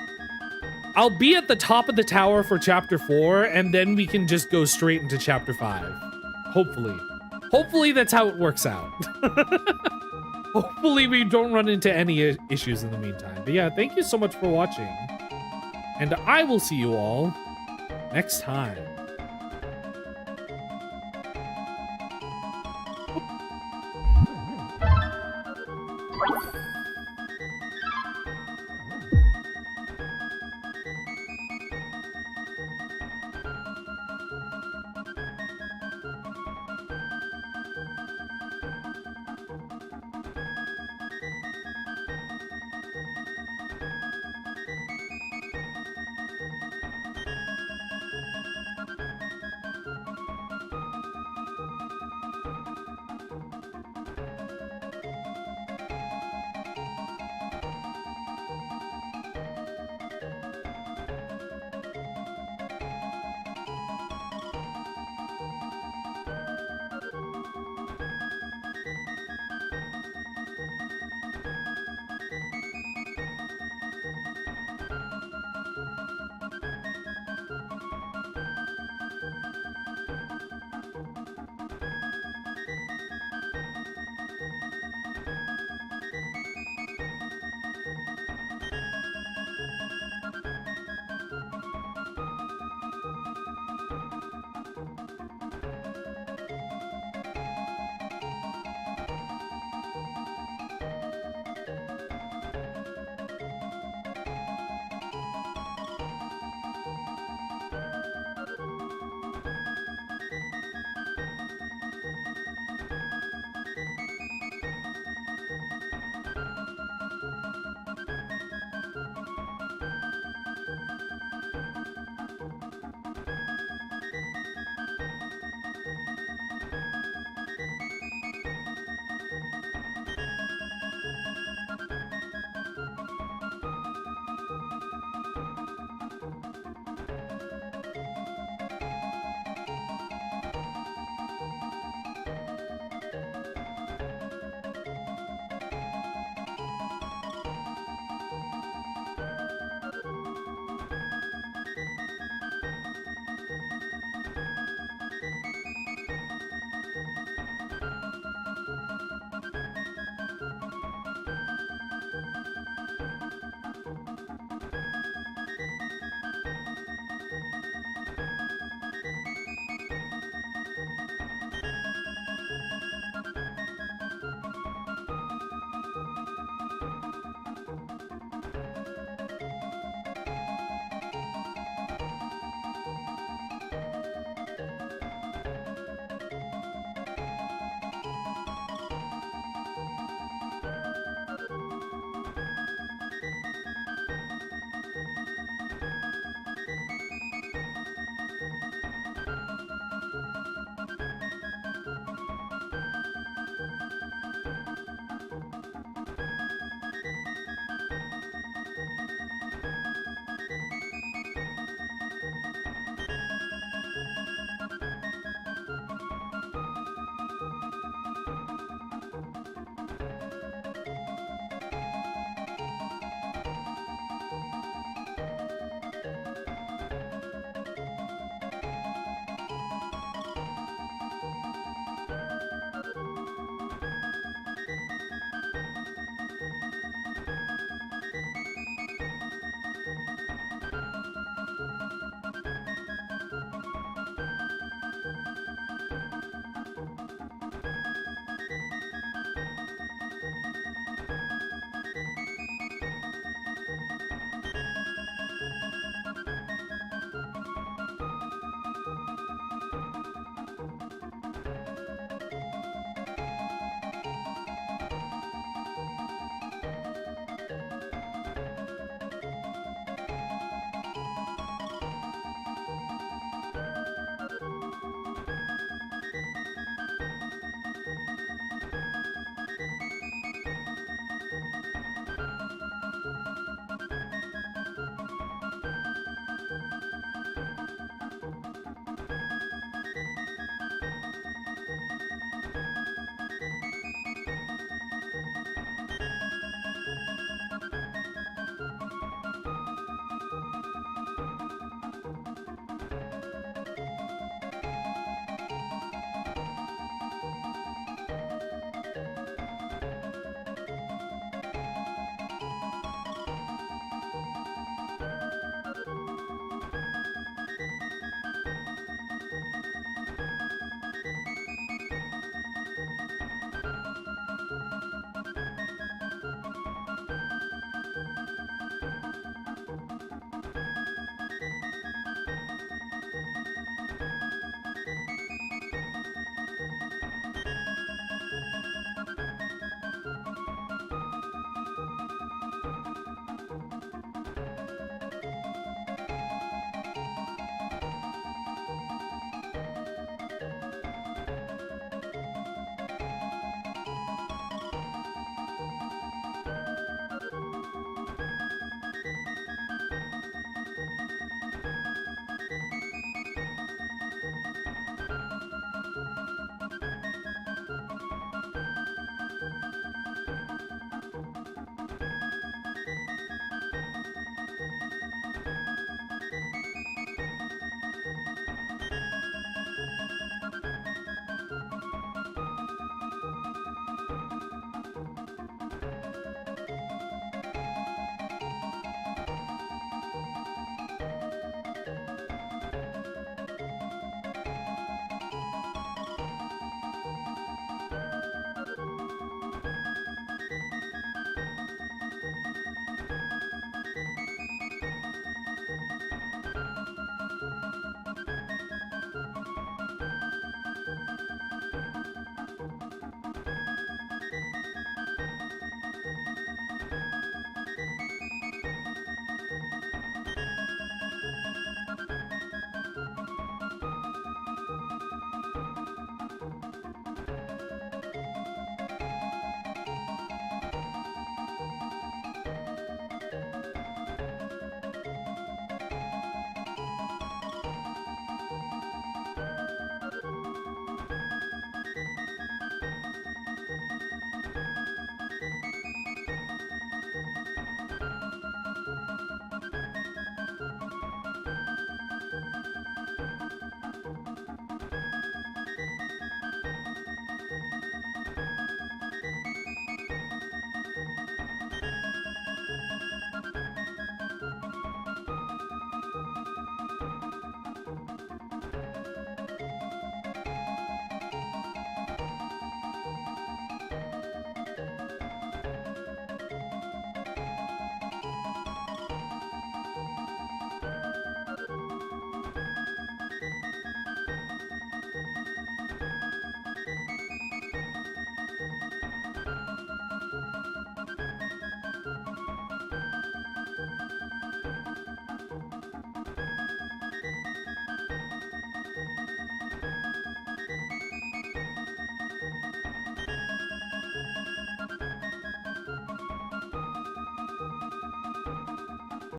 be at the top of the tower for chapter 4, and then we can just go straight into chapter 5. Hopefully. Hopefully that's how it works out. Hopefully we don't run into any issues in the meantime. But yeah, thank you so much for watching. And I will see you all next time.